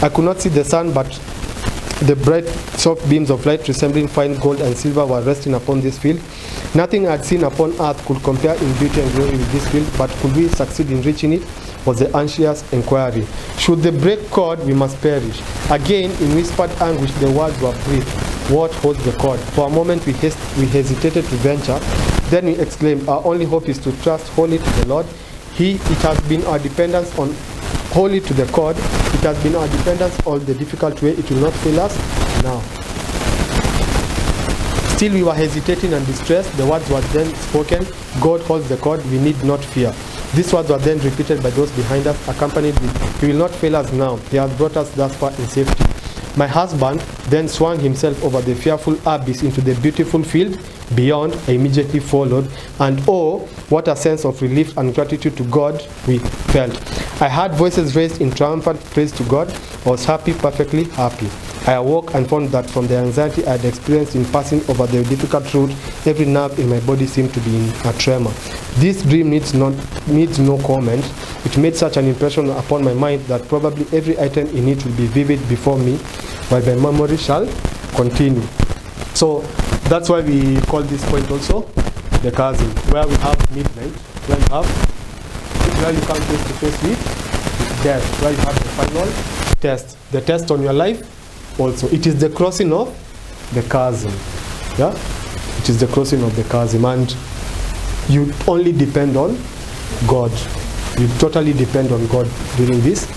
I could not see the sun, but the bright, soft beams of light resembling fine gold and silver were resting upon this field. Nothing I had seen upon earth could compare in beauty and glory with this field, but could we succeed in reaching it? Was the anxious inquiry. Should they break cord, we must perish. Again, in whispered anguish, the words were breathed. What holds the cord? For a moment we hesitated to venture. Then we exclaimed, our only hope is to trust wholly to the Lord. It has been our dependence on wholly to the cord. It has been our dependence on the difficult way. It will not fail us now. Still we were hesitating and distressed. The words were then spoken. God holds the cord. We need not fear. These words were then repeated by those behind us, accompanied with, He will not fail us now. He has brought us thus far in safety. My husband then swung himself over the fearful abyss into the beautiful field beyond, I immediately followed, and oh, what a sense of relief and gratitude to God we felt. I heard voices raised in triumphant praise to God. I was happy, perfectly happy. I awoke and found that from the anxiety I had experienced in passing over the difficult route, every nerve in my body seemed to be in a tremor. This dream needs no comment. It made such an impression upon my mind that probably every item in it will be vivid before me, while my memory shall continue. So that's why we call this point also the chasm, where we have midnight, where you come face to face with death, where you have the final test, the test on your life. Also, it is the crossing of the chasm. Yeah, it is the crossing of the chasm, and you only depend on God. You totally depend on God during this.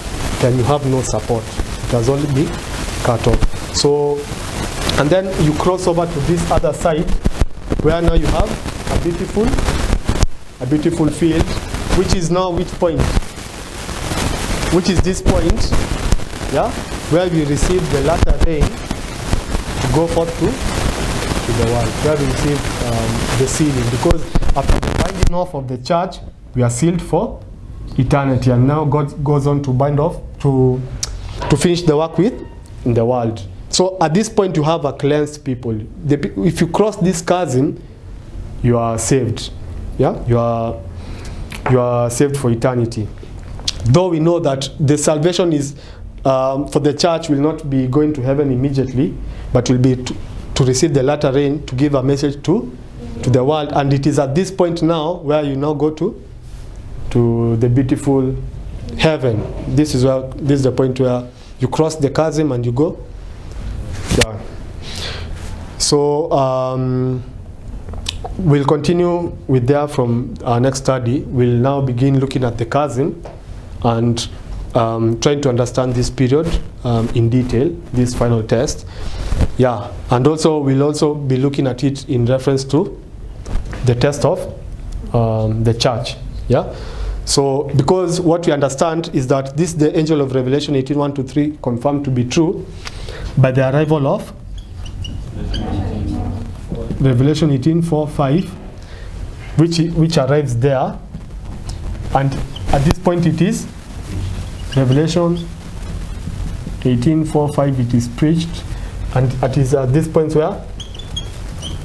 Then you have no support. It has only been cut off. So, and then you cross over to this other side, where now you have a beautiful field, which is now which point? Which is this point? Yeah. Where we receive the latter rain to go forth to the world, where we receive the sealing. Because after the binding off of the church, we are sealed for eternity. And now God goes on to bind off, to finish the work with in the world. So at this point, you have a cleansed people. If you cross this chasm, you are saved. Yeah, you are saved for eternity. Though we know that the salvation is for the church will not be going to heaven immediately, but will be to receive the latter rain, to give a message to the world. And it is at this point now where you now go to the beautiful heaven. This is the point where you cross the chasm and you go. Yeah. So we'll continue with there from our next study. We'll now begin looking at the chasm and trying to understand this period in detail, this final test. Yeah, and also we'll also be looking at it in reference to the test of the church. Yeah. So because what we understand is that this the angel of Revelation 18:1-3 confirmed to be true by the arrival of Revelation 18:4-5, which arrives there, and at this point it is Revelation 18:4-5, it is preached, and it is at this point where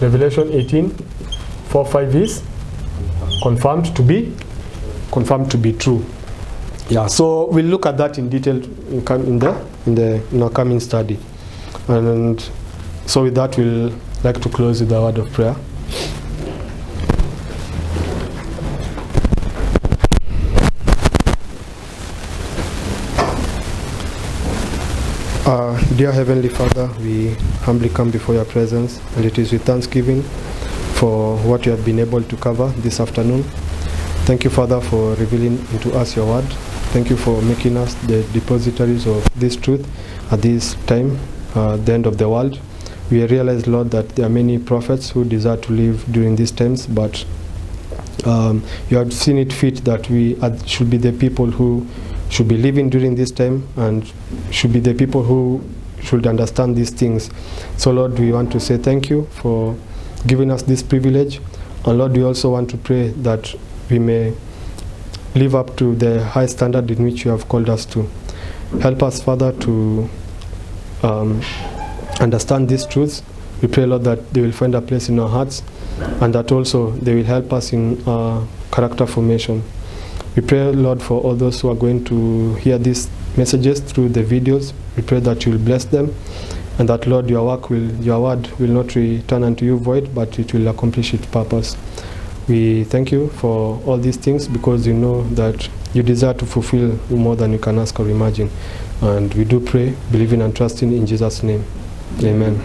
Revelation 18:4-5 is confirmed to be true. Yeah, so we'll look at that in detail in our coming study. And so with that, we'll like to close with a word of prayer. Dear Heavenly Father, we humbly come before your presence, and it is with thanksgiving for what you have been able to cover this afternoon. Thank you, Father, for revealing into us your word. Thank you for making us the depositaries of this truth at this time, the end of the world. We realize, Lord, that there are many prophets who desire to live during these times, but you have seen it fit that we should be the people who should be living during this time, and should be the people who should understand these things. So Lord, we want to say thank you for giving us this privilege, and Lord, we also want to pray that we may live up to the high standard in which you have called us to. Help us, Father, to understand these truths. We pray, Lord, that they will find a place in our hearts, and that also they will help us in character formation. We pray, Lord, for all those who are going to hear these messages through the videos. We pray that you will bless them, and that, Lord, your word will not return unto you void, but it will accomplish its purpose. We thank you for all these things, because you know that you desire to fulfill more than you can ask or imagine. And we do pray, believing and trusting in Jesus' name. Amen.